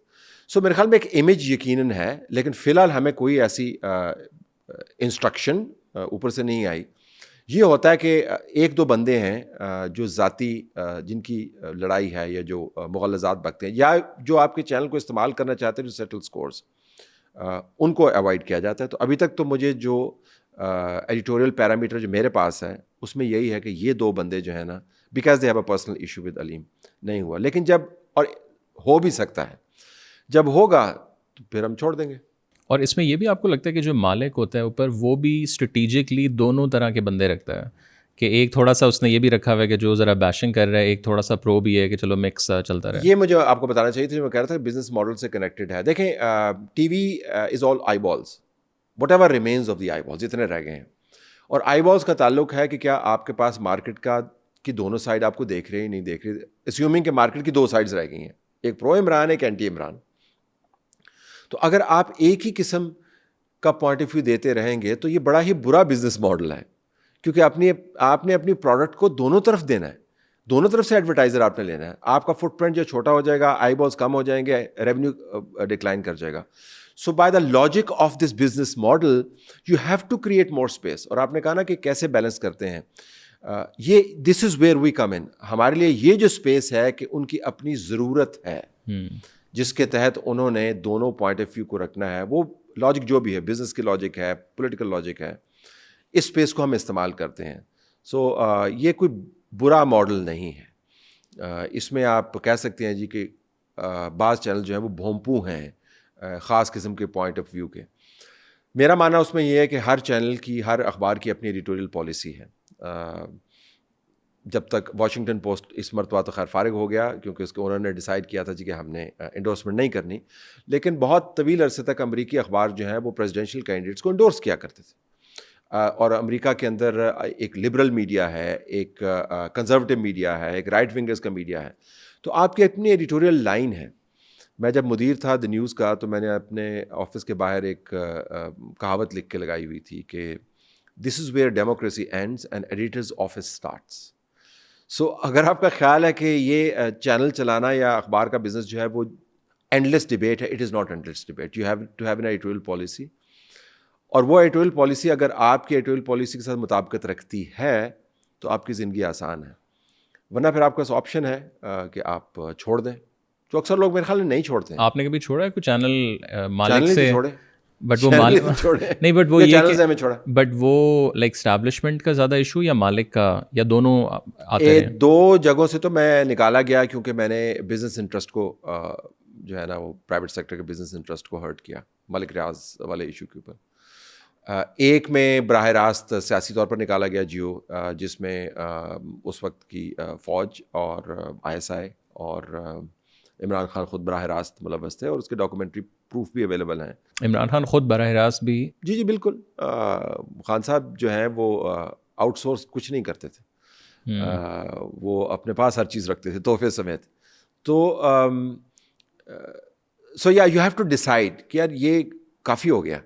سو میرے خیال میں ایک امیج یقیناً ہے, لیکن فی الحال ہمیں کوئی ایسی انسٹرکشن اوپر سے نہیں آئی. یہ ہوتا ہے کہ ایک دو بندے ہیں جو ذاتی جن کی لڑائی ہے یا جو مغلظات بکتے ہیں یا جو آپ کے چینل کو استعمال کرنا چاہتے ہیں جو سیٹل سکورز ان کو اوائڈ کیا جاتا ہے. تو ابھی تک تو مجھے جو ایڈیٹوریل پیرامیٹر جو میرے پاس ہے اس میں یہی ہے کہ یہ دو بندے جو ہیں نا because they have a personal issue with Aleem نہیں ہوا. لیکن جب اور ہو بھی سکتا ہے جب ہوگا تو پھر ہم چھوڑ دیں گے. اور اس میں یہ بھی آپ کو لگتا ہے کہ جو مالک ہوتا ہے اوپر وہ بھی اسٹریٹجکلی دونوں طرح کے بندے رکھتا ہے کہ ایک تھوڑا سا اس نے یہ بھی رکھا ہوا ہے کہ جو ذرا بیشنگ کر رہا ہے, ایک تھوڑا سا پرو بھی ہے کہ چلو مکس چلتا رہے. یہ مجھے آپ کو بتانا چاہیے تھا جو میں کہہ رہا تھا بزنس ماڈل سے کنیکٹڈ ہے. دیکھیں T V is all I balls what ever remains of the I balls اتنے رہ گئے ہیں. اور آئی بالز کا تعلق ہے کہ کیا آپ کے پاس مارکیٹ کی دونوں سائڈ آپ کو دیکھ رہے ہیں نہیں دیکھ رہے. اسیومنگ کہ مارکیٹ کی دو سائڈز رہ گئی ہیں, ایک پرو عمران ایک اینٹی عمران. تو اگر آپ ایک ہی قسم کا پوائنٹ آف ویو دیتے رہیں گے تو یہ بڑا ہی برا بزنس ماڈل ہے, کیونکہ آپ نے اپنی پروڈکٹ کو دونوں طرف دینا ہے, دونوں طرف سے ایڈورٹائزر آپ نے لینا ہے. آپ کا فٹ پرنٹ جو چھوٹا ہو جائے گا, آئی بالز کم ہو جائیں گے, ریونیو ڈکلائن کر جائے گا. So by the logic of this business model you have to create more space. اور آپ نے کہا نا کہ کیسے بیلنس کرتے ہیں, یہ دس از ویئر وی کم ان. ہمارے لیے یہ جو اسپیس ہے کہ ان کی اپنی ضرورت ہے جس کے تحت انہوں نے دونوں پوائنٹ آف ویو کو رکھنا ہے. وہ لاجک جو بھی ہے, بزنس کی لاجک ہے, پولیٹیکل لاجک ہے, اس اسپیس کو ہم استعمال کرتے ہیں. سو یہ کوئی برا ماڈل نہیں ہے. اس میں آپ کہہ سکتے ہیں جی کہ بعض چینل جو ہیں وہ بھونپو ہیں خاص قسم کے پوائنٹ آف ویو کے. میرا ماننا اس میں یہ ہے کہ ہر چینل کی, ہر اخبار کی اپنی ایڈیٹوریل پالیسی ہے. جب تک واشنگٹن پوسٹ اس مرتبہ تو خیر فارغ ہو گیا کیونکہ اس کے اونر نے ڈیسائیڈ کیا تھا جی کہ ہم نے انڈورسمنٹ نہیں کرنی, لیکن بہت طویل عرصے تک امریکی اخبار جو ہیں وہ پریزیڈنشیل کینڈیڈیٹس کو انڈورس کیا کرتے تھے. اور امریکہ کے اندر ایک لبرل میڈیا ہے, ایک کنزرویٹو میڈیا ہے, ایک رائٹ ونگرز کا میڈیا ہے. تو آپ کی اپنی ایڈیٹوریل لائن ہے. میں جب مدیر تھا دی نیوز کا تو میں نے اپنے آفس کے باہر ایک کہاوت لکھ کے لگائی ہوئی تھی کہ this is where democracy ends and editors office starts. So اگر آپ کا خیال ہے کہ یہ چینل چلانا یا اخبار کا بزنس جو ہے وہ اینڈلیس ڈبیٹ ہے, it is not endless debate. You have to have an editorial policy. اور وہ ایڈیٹوریل پالیسی اگر آپ کی ایڈیٹوریل پالیسی کے ساتھ مطابقت رکھتی ہے تو آپ کی زندگی آسان ہے. ورنہ پھر آپ کے پاس آپشن ہے کہ آپ چھوڑ دیں, جو اکثر لوگ میرے خیال میں نہیں چھوڑتے ہیں. آپ نے کبھی چھوڑا ہے کوئی چینل مالک چینل سے؟ چھوڑے بٹ وہ مالک نہیں, بٹ وہ یہ چھوڑا, بٹ وہ لائک اسٹیبلشمنٹ کا زیادہ ایشو یا مالک کا, یا دونوں آتے ہیں؟ دو جگہوں سے تو میں نکالا گیا کیونکہ میں نے بزنس انٹرسٹ کو جو ہے نا وہ پرائیویٹ سیکٹر کے بزنس انٹرسٹ کو ہرٹ کیا ملک ریاض والے ایشو کے اوپر. ایک میں براہ راست سیاسی طور پر نکالا گیا جیو, جس میں اس وقت کی فوج اور آئی ایس آئی اور عمران خان خود براہ راست ملوث تھے, اور اس کے ڈاکومنٹری پروف بھی اویلیبل ہیں. عمران خان خود براہ راست بھی؟ جی بالکل. خان صاحب جو ہیں وہ آؤٹ سورس کچھ نہیں کرتے تھے, وہ اپنے پاس ہر چیز رکھتے تھے تحفے سمیت. تو سو یا یو ہیو ٹو ڈیسائڈ کہ یار یہ کافی ہو گیا.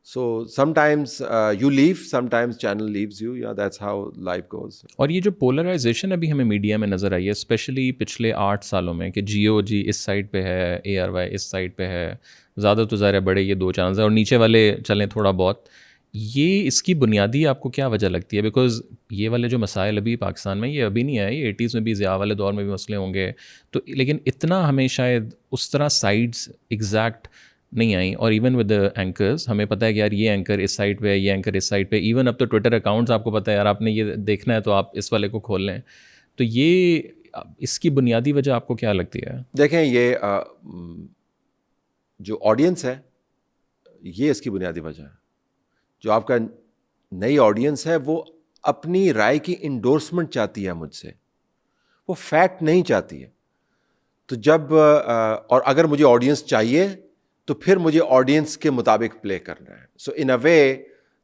So sometimes you leave, sometimes channel leaves you. Yeah, that's how life goes. اور یہ جو پولرائزیشن ابھی ہمیں میڈیا میں نظر آئی ہے اسپیشلی پچھلے 8 سالوں میں کہ جیو جی اس سائڈ پہ ہے, ARY اس سائڈ پہ ہے, زیادہ تو ظاہر بڑے یہ 2 چینلز ہیں اور نیچے والے چلیں تھوڑا بہت. یہ اس کی بنیادی آپ کو کیا وجہ لگتی ہے؟ بیکاز یہ والے جو مسائل ابھی پاکستان میں یہ ابھی نہیں آئے, یہ 80s میں بھی ضیاء والے دور میں بھی مسئلے ہوں گے تو, لیکن اتنا ہمیں شاید اس طرح سائڈس ایگزیکٹ نہیں آئیں. اور ایون ود اینکرز ہمیں پتہ ہے کہ یار یہ اینکر اس سائٹ پہ ہے, یہ اینکر اس سائٹ پہ. ایون اب تو ٹویٹر اکاؤنٹس آپ کو پتہ ہے یار آپ نے یہ دیکھنا ہے تو آپ اس والے کو کھول لیں. تو یہ اس کی بنیادی وجہ آپ کو کیا لگتی ہے؟ دیکھیں یہ جو آڈینس ہے یہ اس کی بنیادی وجہ ہے. جو آپ کا نئی آڈینس ہے وہ اپنی رائے کی انڈورسمنٹ چاہتی ہے مجھ سے, وہ فیکٹ نہیں چاہتی ہے. تو جب اور اگر مجھے آڈینس چاہیے تو پھر مجھے آڈینس کے مطابق پلے کرنا ہے. So in a way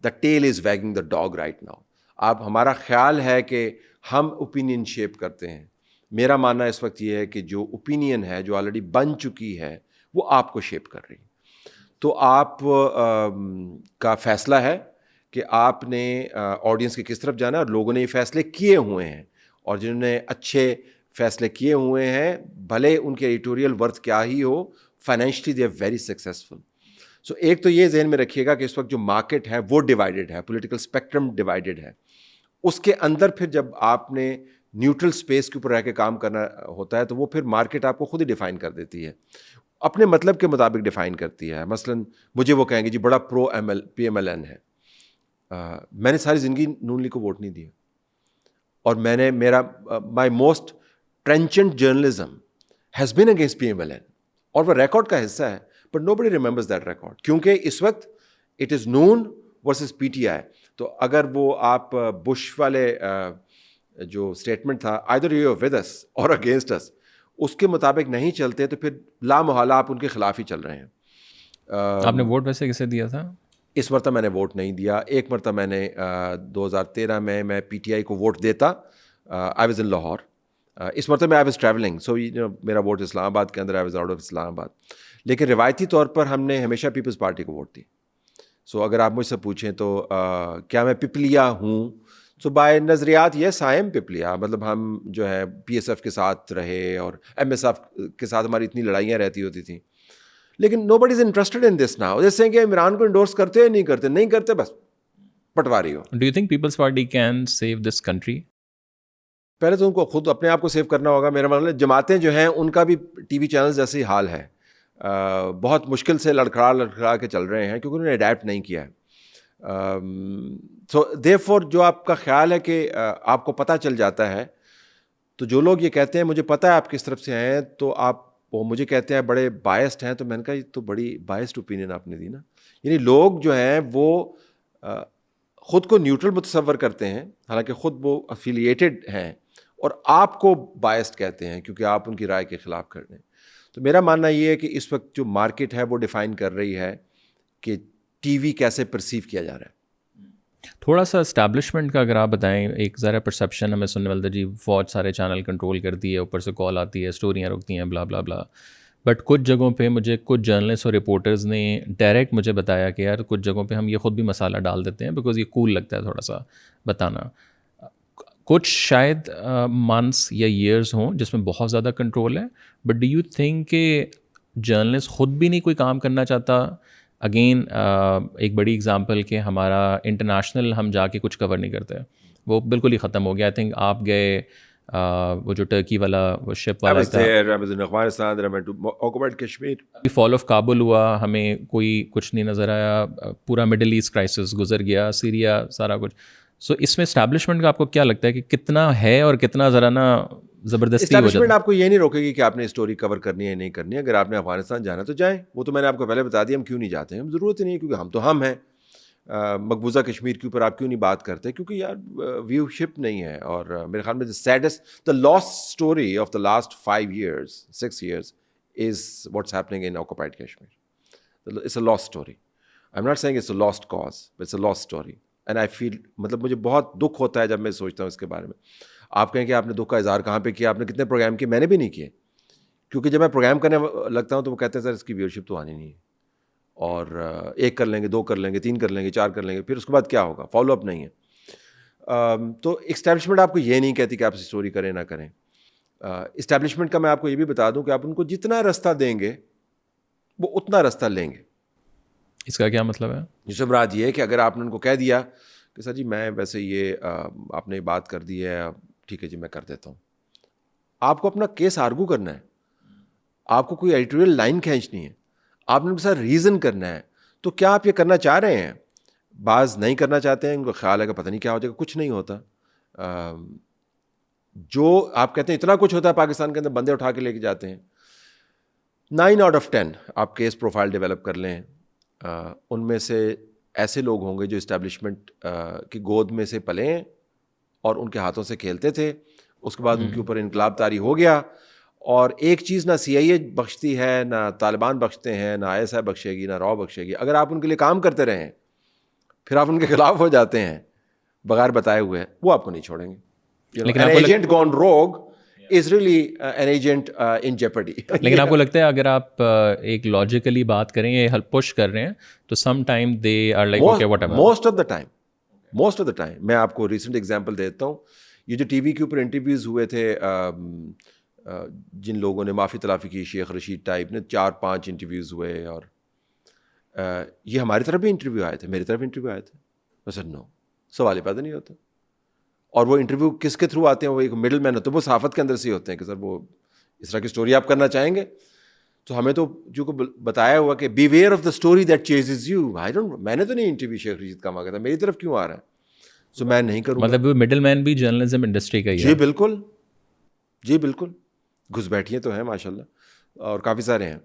the tail is wagging the dog right now. آپ ہمارا خیال ہے کہ ہم اوپینین شیپ کرتے ہیں. میرا ماننا اس وقت یہ ہے کہ جو اوپینین ہے جو آلریڈی بن چکی ہے وہ آپ کو شیپ کر رہی. تو آپ کا فیصلہ ہے کہ آپ نے آڈینس کے کس طرف جانا ہے, اور لوگوں نے یہ فیصلے کیے ہوئے ہیں, اور جنہوں نے اچھے فیصلے کیے ہوئے ہیں بھلے ان کے ایڈیٹوریل ورتھ کیا ہی ہو, financially they are very successful. So ایک تو یہ ذہن میں رکھیے گا کہ اس وقت جو مارکیٹ ہے وہ ڈیوائیڈڈ ہے, پولیٹیکل اسپیکٹرم ڈیوائیڈڈ ہے, اس کے اندر پھر جب آپ نے نیوٹرل اسپیس کے اوپر رہ کے کام کرنا ہوتا ہے تو وہ پھر مارکیٹ آپ کو خود ہی ڈیفائن کر دیتی ہے, اپنے مطلب کے مطابق ڈیفائن کرتی ہے. مثلا مجھے وہ کہیں گے جی بڑا پرو پی ایم ایل این ہے, میں نے ساری زندگی نون لیگ کو ووٹ نہیں دیا, اور میں نے my most trenchant journalism has been against P M L N, اور وہ ریکارڈ کا حصہ ہے, but nobody remembers that record, کیونکہ اس وقت اٹ از نون ورسز پی ٹی آئی. تو اگر وہ آپ بش والے جو اسٹیٹمنٹ تھا either you are with us or against us, اس کے مطابق نہیں چلتے تو پھر لا محالہ آپ ان کے خلاف ہی چل رہے ہیں. آپ نے ووٹ ویسے کسے دیا تھا؟ اس مرتبہ میں نے ووٹ نہیں دیا. ایک مرتبہ میں نے 2013 میں پی ٹی آئی کو ووٹ دیتا, آئی واز ان لاہور. اس مرتبہ میں آئی واز ٹریولنگ, سو میرا ووٹ اسلام آباد کے اندر, آئی واز آؤٹ آف اسلام آباد. لیکن روایتی طور پر ہم نے ہمیشہ پیپلز پارٹی کو ووٹ دی. سو اگر آپ مجھ سے پوچھیں تو کیا میں پپلیا ہوں, سو بائی نظریات یس آئی ایم پپلیا. مطلب ہم جو ہے پی ایس ایف کے ساتھ رہے اور ایم ایس ایف کے ساتھ ہماری اتنی لڑائیاں رہتی ہوتی تھیں, لیکن نو بڈی is interested in this now. جیسے کہ عمران کو انڈورس کرتے ہو نہیں کرتے بس پٹواری ہو. Do you think Peoples Party can save this country? پہلے تو ان کو خود اپنے آپ کو سیو کرنا ہوگا. میرا مطلب جماعتیں جو ہیں ان کا بھی ٹی وی چینلز جیسے ہی حال ہے, بہت مشکل سے لڑکھڑا کے چل رہے ہیں کیونکہ انہوں نے اڈیپٹ نہیں کیا ہے. سو دیر فور جو آپ کا خیال ہے کہ آپ کو پتہ چل جاتا ہے, تو جو لوگ یہ کہتے ہیں مجھے پتہ ہے آپ کس طرف سے ہیں, تو آپ وہ مجھے کہتے ہیں بڑے بائسڈ ہیں, تو میں نے کہا یہ تو بڑی بائسڈ اوپینین آپ نے دی نا. یعنی لوگ جو ہیں وہ خود کو نیوٹرل متصور کرتے ہیں, حالانکہ خود وہ افیلیٹڈ ہیں, اور آپ کو بائسڈ کہتے ہیں کیونکہ آپ ان کی رائے کے خلاف کر رہے ہیں. تو میرا ماننا یہ ہے کہ اس وقت جو مارکیٹ ہے وہ ڈیفائن کر رہی ہے کہ ٹی وی کیسے پرسیو کیا جا رہا ہے. تھوڑا سا اسٹیبلشمنٹ کا اگر آپ بتائیں, ایک ذرا پرسیپشن ہمیں سننے والے جی فوج سارے چینل کنٹرول کرتی ہے, اوپر سے کال آتی ہے, اسٹوریاں رکتی ہیں, بلا بلا بلا. بٹ کچھ جگہوں پہ مجھے کچھ جرنلسٹ اور رپورٹرز نے ڈائریکٹ مجھے بتایا کہ یار کچھ جگہوں پہ ہم یہ خود بھی مسالہ ڈال دیتے ہیں بیکاز یہ کول لگتا ہے تھوڑا سا بتانا. کچھ شاید منتھس یا ایئرز ہوں جس میں بہت زیادہ کنٹرول ہے, بٹ ڈو یو تھنک کہ جرنلسٹ خود بھی نہیں کوئی کام کرنا چاہتا؟ اگین ایک بڑی اگزامپل کہ ہمارا انٹرنیشنل ہم جا کے کچھ کور نہیں کرتے, وہ بالکل ہی ختم ہو گیا. آئی تھنک آپ گئے وہ جو ٹرکی والا وہ شپ والا فال آف کابل ہوا, ہمیں کوئی کچھ نہیں نظر آیا, پورا مڈل ایسٹ کرائسس گزر گیا, سیریا, سارا کچھ. سو اس میں اسٹیبلشمنٹ کا آپ کو کیا لگتا ہے کہ کتنا ہے اور کتنا ذرا نا زبردستی ہو جاتا ہے؟ اسٹیبلشمنٹ آپ کو یہ نہیں روکے گی کہ آپ نے اسٹوری کور کرنی ہے نہیں کرنی ہے. اگر آپ نے افغانستان جانا تو جائیں, وہ تو میں نے آپ کو پہلے بتا دیا ہم کیوں نہیں جاتے ہیں, ہم ضرورت ہی نہیں ہے کیونکہ ہم تو ہم ہیں. مقبوضہ کشمیر کے اوپر آپ کیوں نہیں بات کرتے, کیونکہ یار ویو شپ نہیں ہے. اور میرے خیال میں the lost story of the last 5 years 6 years is what's happening in occupied Kashmir. It's a lost story. I'm not saying it's a lost cause, but it's a lost story. And I feel مطلب مجھے بہت دکھ ہوتا ہے جب میں سوچتا ہوں اس کے بارے میں. آپ کہیں کہ آپ نے دکھ کا اظہار کہاں پہ کیا, آپ نے کتنے پروگرام کیے, میں نے بھی نہیں کیے. کیونکہ جب میں پروگرام کرنے لگتا ہوں تو وہ کہتے ہیں سر اس کی ویورشپ تو آنی نہیں ہے, اور 1 کر لیں گے, 2 کر لیں گے, 3 کر لیں گے, 4 کر لیں گے, پھر اس کے بعد کیا ہوگا, فالو اپ نہیں ہے. تو اسٹیبلشمنٹ آپ کو یہ نہیں کہتی کہ آپ اسٹوری کریں نہ کریں. اسٹیبلشمنٹ کا میں آپ کو یہ بھی بتا دوں کہ آپ ان کو جتنا رستہ دیں گے وہ اتنا رستہ لیں گے. اس کا کیا مطلب ہے؟ جس سے مراد یہ ہے کہ اگر آپ نے ان کو کہہ دیا کہ سر جی میں ویسے یہ آپ نے بات کر دی ہے, ٹھیک ہے جی میں کر دیتا ہوں, آپ کو اپنا کیس آرگو کرنا ہے, آپ کو کوئی ایڈیٹوریل لائن کھینچنی ہے, آپ نے ان کے ساتھ ریزن کرنا ہے. تو کیا آپ یہ کرنا چاہ رہے ہیں؟ بعض نہیں کرنا چاہتے ہیں, ان کو خیال ہے کہ پتہ نہیں کیا ہو جائے گا. کچھ نہیں ہوتا. جو آپ کہتے ہیں اتنا کچھ ہوتا ہے پاکستان کے اندر, بندے اٹھا کے لے کے جاتے ہیں. 9 out of 10 آپ کیس پروفائل ڈیولپ کر لیں, ان میں سے ایسے لوگ ہوں گے جو اسٹیبلشمنٹ کی گود میں سے پلے ہیں اور ان کے ہاتھوں سے کھیلتے تھے. اس کے بعد ان کے اوپر انقلاب طاری ہو گیا, اور ایک چیز نہ سی آئی اے بخشتی ہے, نہ طالبان بخشتے ہیں, نہ آئی ایس آئی بخشے گی, نہ را بخشے گی. اگر آپ ان کے لیے کام کرتے رہیں پھر آپ ان کے خلاف ہو جاتے ہیں بغیر بتائے ہوئے, وہ آپ کو نہیں چھوڑیں گے. لیکن ایجنٹ گون روگ is really an agent in jeopardy. لیکن آپ کو لگتا ہے اگر آپ ایک لاجیکلی بات کریں یا پش کر رہے ہیں تو some time they are like okay what ever. Most of the time میں آپ کو ریسنٹ ایگزامپل دیتا ہوں. یہ جو ٹی وی کے اوپر انٹرویوز ہوئے تھے جن لوگوں نے معافی تلافی کی, شیخ رشید ٹائپ نے 4-5 انٹرویوز ہوئے, اور یہ ہماری طرف بھی انٹرویو آئے تھے, میری طرف انٹرویو آئے تھے. بس نو سوال ہی پیدا نہیں ہوتا. اور وہ انٹرویو کس کے تھرو آتے ہیں؟ وہ ایک مڈل مین ہوتے ہیں, وہ صحافت کے اندر سے ہی ہوتے ہیں کہ سر وہ اس طرح کی اسٹوری آپ کرنا چاہیں گے. تو ہمیں تو جو بتایا ہوا کہ beware of the story that chooses you. میں نے تو نہیں انٹرویو شیخ رشید کا مانگا تھا, میری طرف کیوں آ رہا ہے؟ سو میں نہیں کروں گا. مطلب مڈل مین بھی جرنلزم انڈسٹری کا ہی ہے. جی بالکل, جی بالکل, گھس بیٹھیے تو ہیں ماشاء اللہ, اور کافی سارے ہیں,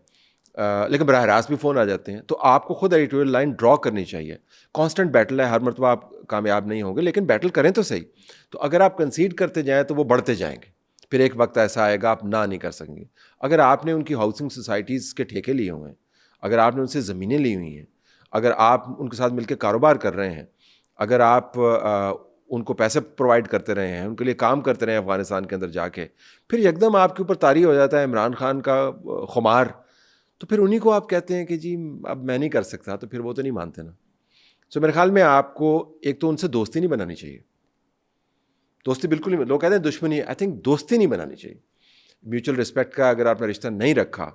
لیکن براہ راست بھی فون آ جاتے ہیں. تو آپ کو خود ایڈیٹوریل لائن ڈرا کرنی چاہیے. کانسٹنٹ بیٹل ہے, ہر مرتبہ آپ کامیاب نہیں ہوں گے, لیکن بیٹل کریں تو صحیح. تو اگر آپ کنسیڈ کرتے جائیں تو وہ بڑھتے جائیں گے, پھر ایک وقت ایسا آئے گا آپ نہ نہیں کر سکیں گے. اگر آپ نے ان کی ہاؤسنگ سوسائٹیز کے ٹھیکے لیے ہوئے ہیں, اگر آپ نے ان سے زمینیں لی ہوئی ہیں, اگر آپ ان کے ساتھ مل کے کاروبار کر رہے ہیں, اگر آپ ان کو پیسے پرووائڈ کرتے رہے ہیں, ان کے لیے کام کرتے رہے ہیں افغانستان کے اندر جا کے, پھر یکدم آپ کے اوپر طاری ہو جاتا ہے عمران خان کا خمار, تو پھر انہیں کو آپ کہتے ہیں کہ جی اب میں نہیں کر سکتا, تو پھر وہ تو نہیں مانتے نا. سو میرے خیال میں آپ کو ایک تو ان سے دوستی نہیں بنانی چاہیے, دوستی بالکل نہیں, لوگ کہتے ہیں دشمنی, آئی تھنک دوستی نہیں بنانی چاہیے. میوچل رسپیکٹ کا اگر آپ نے رشتہ نہیں رکھا,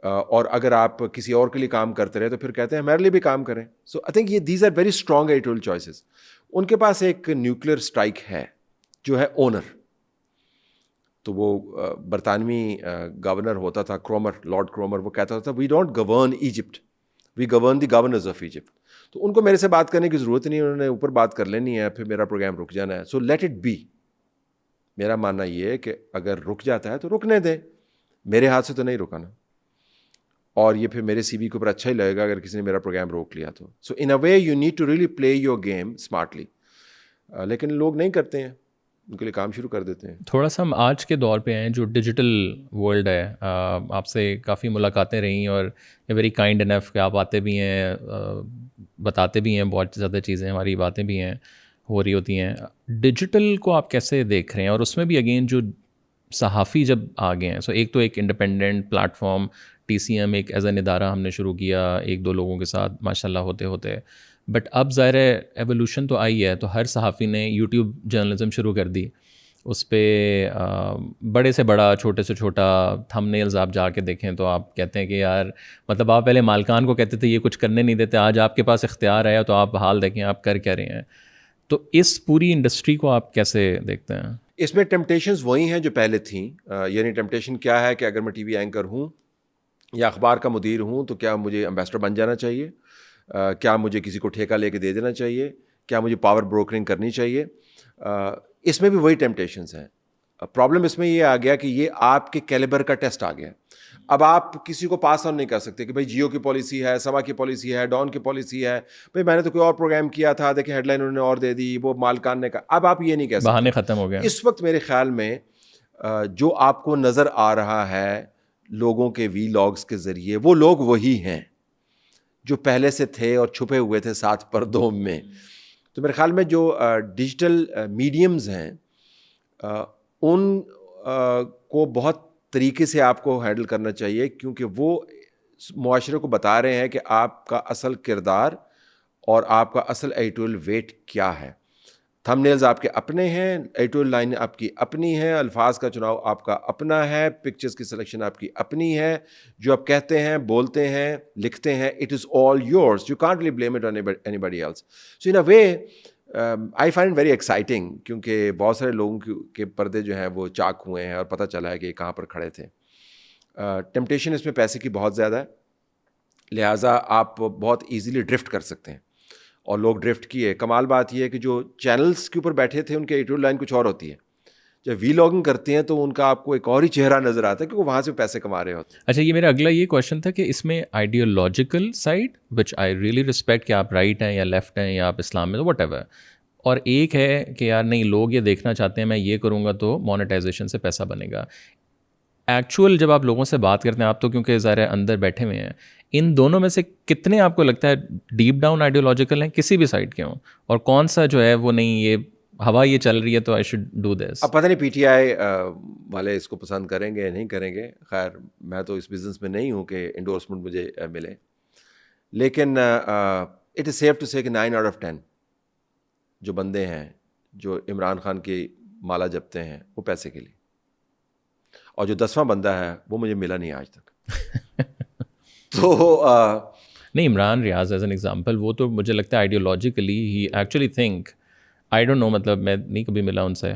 اور اگر آپ کسی اور کے لیے کام کرتے رہے, تو پھر کہتے ہیں ہمارے لیے بھی کام کریں. سو آئی تھنک یہ these are very strong editorial choices. ان کے پاس ایک نیوکلیر اسٹرائک ہے جو ہے اونر. تو وہ برطانوی گورنر ہوتا تھا کرومر, لارڈ کرومر, وہ کہتا تھا we don't govern Egypt, we govern the governors of Egypt. تو ان کو میرے سے بات کرنے کی ضرورت نہیں, انہوں نے اوپر بات کر لینی ہے, پھر میرا پروگرام رک جانا ہے. So let it be. میرا ماننا یہ ہے کہ اگر رک جاتا ہے تو رکنے دیں, میرے ہاتھ سے تو نہیں رکانا, اور یہ پھر میرے سی وی کے اوپر اچھا ہی لگے گا اگر کسی نے میرا پروگرام روک لیا تو. So in a way you need to really play your game smartly, لیکن لوگ نہیں کرتے ہیں, ان کے لیے کام شروع کر دیتے ہیں. تھوڑا سا ہم آج کے دور پہ ہیں جو ڈیجیٹل ورلڈ ہے. آپ سے کافی ملاقاتیں رہیں اور ویری کائنڈ انف کہ آپ آتے بھی ہیں, بتاتے بھی ہیں بہت زیادہ چیزیں, ہماری باتیں بھی ہیں ہو رہی ہوتی ہیں. ڈیجیٹل کو آپ کیسے دیکھ رہے ہیں؟ اور اس میں بھی اگین جو صحافی جب آ گئے ہیں, سو ایک تو ایک independent platform TCM ایک ایز این ادارہ ہم نے شروع کیا ایک دو لوگوں کے ساتھ ماشاء اللہ ہوتے ہوتے, بٹ اب ظاہر ہے ایولیوشن تو آئی ہے, تو ہر صحافی نے یوٹیوب جرنلزم شروع کر دی. اس پہ بڑے سے بڑا چھوٹے سے چھوٹا تھم نیلز آپ جا کے دیکھیں تو آپ کہتے ہیں کہ یار مطلب آپ پہلے مالکان کو کہتے تھے یہ کچھ کرنے نہیں دیتے, آج آپ کے پاس اختیار ہے تو آپ حال دیکھیں آپ کر کیا رہے ہیں. تو اس پوری انڈسٹری کو آپ کیسے دیکھتے ہیں؟ اس میں ٹیمپٹیشنز وہی ہیں جو پہلے تھیں. یعنی ٹیمپٹیشن کیا ہے کہ اگر میں ٹی وی اینکر ہوں یا اخبار کا مدیر ہوں تو کیا مجھے امبیسڈر بن جانا چاہیے, کیا مجھے کسی کو ٹھیکہ لے کے دے دینا چاہیے, کیا مجھے پاور بروکرنگ کرنی چاہیے. اس میں بھی وہی ٹیمپٹیشنز ہیں. پرابلم اس میں یہ آ گیا کہ یہ آپ کے کیلیبر کا ٹیسٹ آ گیا. اب آپ کسی کو پاس آن نہیں کر سکتے کہ بھائی جیو کی پالیسی ہے, سما کی پالیسی ہے, ڈان کی پالیسی ہے, بھائی میں نے تو کوئی اور پروگرام کیا تھا, دیکھیں ہیڈ لائن انہوں نے اور دے دی, وہ مالکان نے کہا. اب آپ یہ نہیں کہہ سکتے, بہانے ختم ہو گئے. اس وقت میرے خیال میں جو آپ کو نظر آ رہا ہے لوگوں کے وی لاگز کے ذریعے, وہ لوگ وہی ہیں جو پہلے سے تھے اور چھپے ہوئے تھے ساتھ پردوں میں. تو میرے خیال میں جو ڈیجیٹل میڈیمز ہیں ان کو بہت طریقے سے آپ کو ہینڈل کرنا چاہیے, کیونکہ وہ معاشرے کو بتا رہے ہیں کہ آپ کا اصل کردار اور آپ کا اصل ایڈیٹوریل ویٹ کیا ہے. تھم نیلز آپ کے اپنے ہیں, ایڈیٹوریل لائن آپ کی اپنی ہے, الفاظ کا چناؤ آپ کا اپنا ہے, پکچرز کی سلیکشن آپ کی اپنی ہے, جو آپ کہتے ہیں, بولتے ہیں, لکھتے ہیں, it is all yours, you can't really blame it on anybody else. So in a way I find very exciting, کیونکہ بہت سارے لوگوں کے پردے جو ہیں وہ چاک ہوئے ہیں اور پتہ چلا ہے کہ یہ کہاں پر کھڑے تھے. ٹیمپٹیشن اس میں پیسے کی بہت زیادہ ہے, لہٰذا آپ بہت ایزیلی ڈرفٹ کر سکتے ہیں, اور لوگ ڈرفٹ کیے. کمال بات یہ ہے کہ جو چینلز کے اوپر بیٹھے تھے ان کے ایڈیٹوریل لائن کچھ اور ہوتی ہے, جب وی لاگنگ کرتے ہیں تو ان کا آپ کو ایک اور ہی چہرہ نظر آتا ہے کہ وہ وہاں سے پیسے کما رہے ہوتے ہیں. اچھا, یہ میرا اگلا یہ کویشچن تھا کہ اس میں ideological side which I really respect کہ آپ رائٹ ہیں یا لیفٹ ہیں یا آپ اسلام میں واٹ ایور, اور ایک ہے کہ یار نہیں لوگ یہ دیکھنا چاہتے ہیں میں یہ کروں گا تو مونیٹائزیشن سے پیسہ بنے گا. ایکچوئل جب آپ لوگوں سے بات کرتے ہیں, آپ تو کیونکہ ظاہر اندر بیٹھے ہوئے ہیں, ان دونوں میں سے کتنے آپ کو لگتا ہے ڈیپ ڈاؤن آئیڈیولوجیکل ہیں کسی بھی سائڈ کے ہوں, اور کون سا جو ہے وہ نہیں یہ ہوا یہ چل رہی ہے تو آئی شوڈ ڈو دس؟ اب پتہ نہیں پی ٹی آئی والے اس کو پسند کریں گے یا نہیں کریں گے, خیر میں تو اس بزنس میں نہیں ہوں کہ انڈورسمنٹ مجھے ملے, لیکن اٹ از سیف ٹو سے کہ 9 out of 10 جو بندے ہیں جو عمران خان کی مالا جپتے ہیں وہ پیسے کے لیے, اور جو 10واں بندہ ہے وہ مجھے ملا نہیں آج تک. تو نہیں, Imran Riaz as an example, وہ تو مجھے لگتا ہے آئیڈیولوجیکلی ہی actually think I don't know, مطلب میں نہیں کبھی ملا ان سے.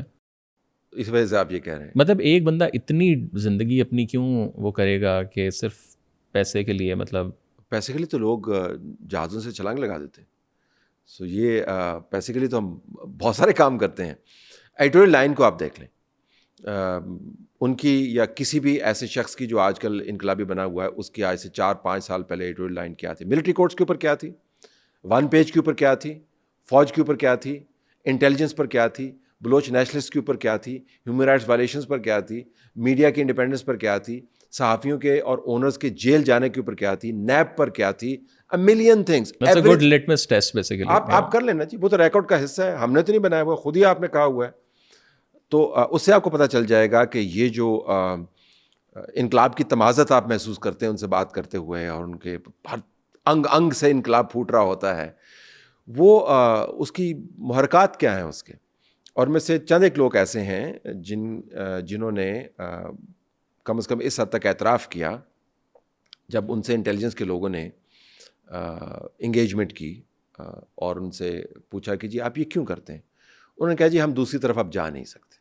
اس وجہ سے آپ یہ کہہ رہے ہیں. مطلب ایک بندہ اتنی زندگی اپنی کیوں وہ کرے گا کہ صرف پیسے کے لیے, مطلب پیسے کے لیے تو لوگ جہازوں سے چھلانگ لگا دیتے ہیں. سو یہ پیسے کے لیے تو ہم بہت سارے کام کرتے ہیں. ایڈیٹوریل لائن کو آپ دیکھ لیں, ان کی یا کسی بھی ایسے شخص کی جو آج کل انقلابی بنا ہوا ہے, اس کی آج سے 4-5 سال پہلے ایڈیٹوریل لائن کیا تھی؟ ملٹری کورٹس کے اوپر کیا تھی, 1 پیج کے اوپر کیا تھی, فوج کے اوپر کیا تھی, انٹیلیجنس پر کیا تھی, بلوچ نیشنلسٹ کے اوپر کیا تھی, ہیومن رائٹس وائلیشنز پر کیا تھی, میڈیا کی انڈیپینڈنس پر کیا تھی, صحافیوں کے اور اونرز کے جیل جانے کے اوپر کیا تھی, نیب پر کیا تھی, a million things. that's a good litmus test basically. آپ کر لینا جی, وہ تو ریکارڈ کا حصہ ہے, ہم نے تو نہیں بنایا ہوا, خود ہی آپ نے کہا ہوا ہے. تو اس سے آپ کو پتہ چل جائے گا کہ یہ جو انقلاب کی تمازت آپ محسوس کرتے ہیں ان سے بات کرتے ہوئے, اور ان کے ہر انگ انگ سے انقلاب پھوٹ رہا ہوتا ہے, وہ اس کی محرکات کیا ہیں اس کے. اور میں سے چند ایک لوگ ایسے ہیں جنہوں نے کم از کم اس حد تک اعتراف کیا جب ان سے انٹیلیجنس کے لوگوں نے انگیجمنٹ کی اور ان سے پوچھا کہ جی آپ یہ کیوں کرتے ہیں. انہوں نے کہا جی ہم دوسری طرف اب جا نہیں سکتے.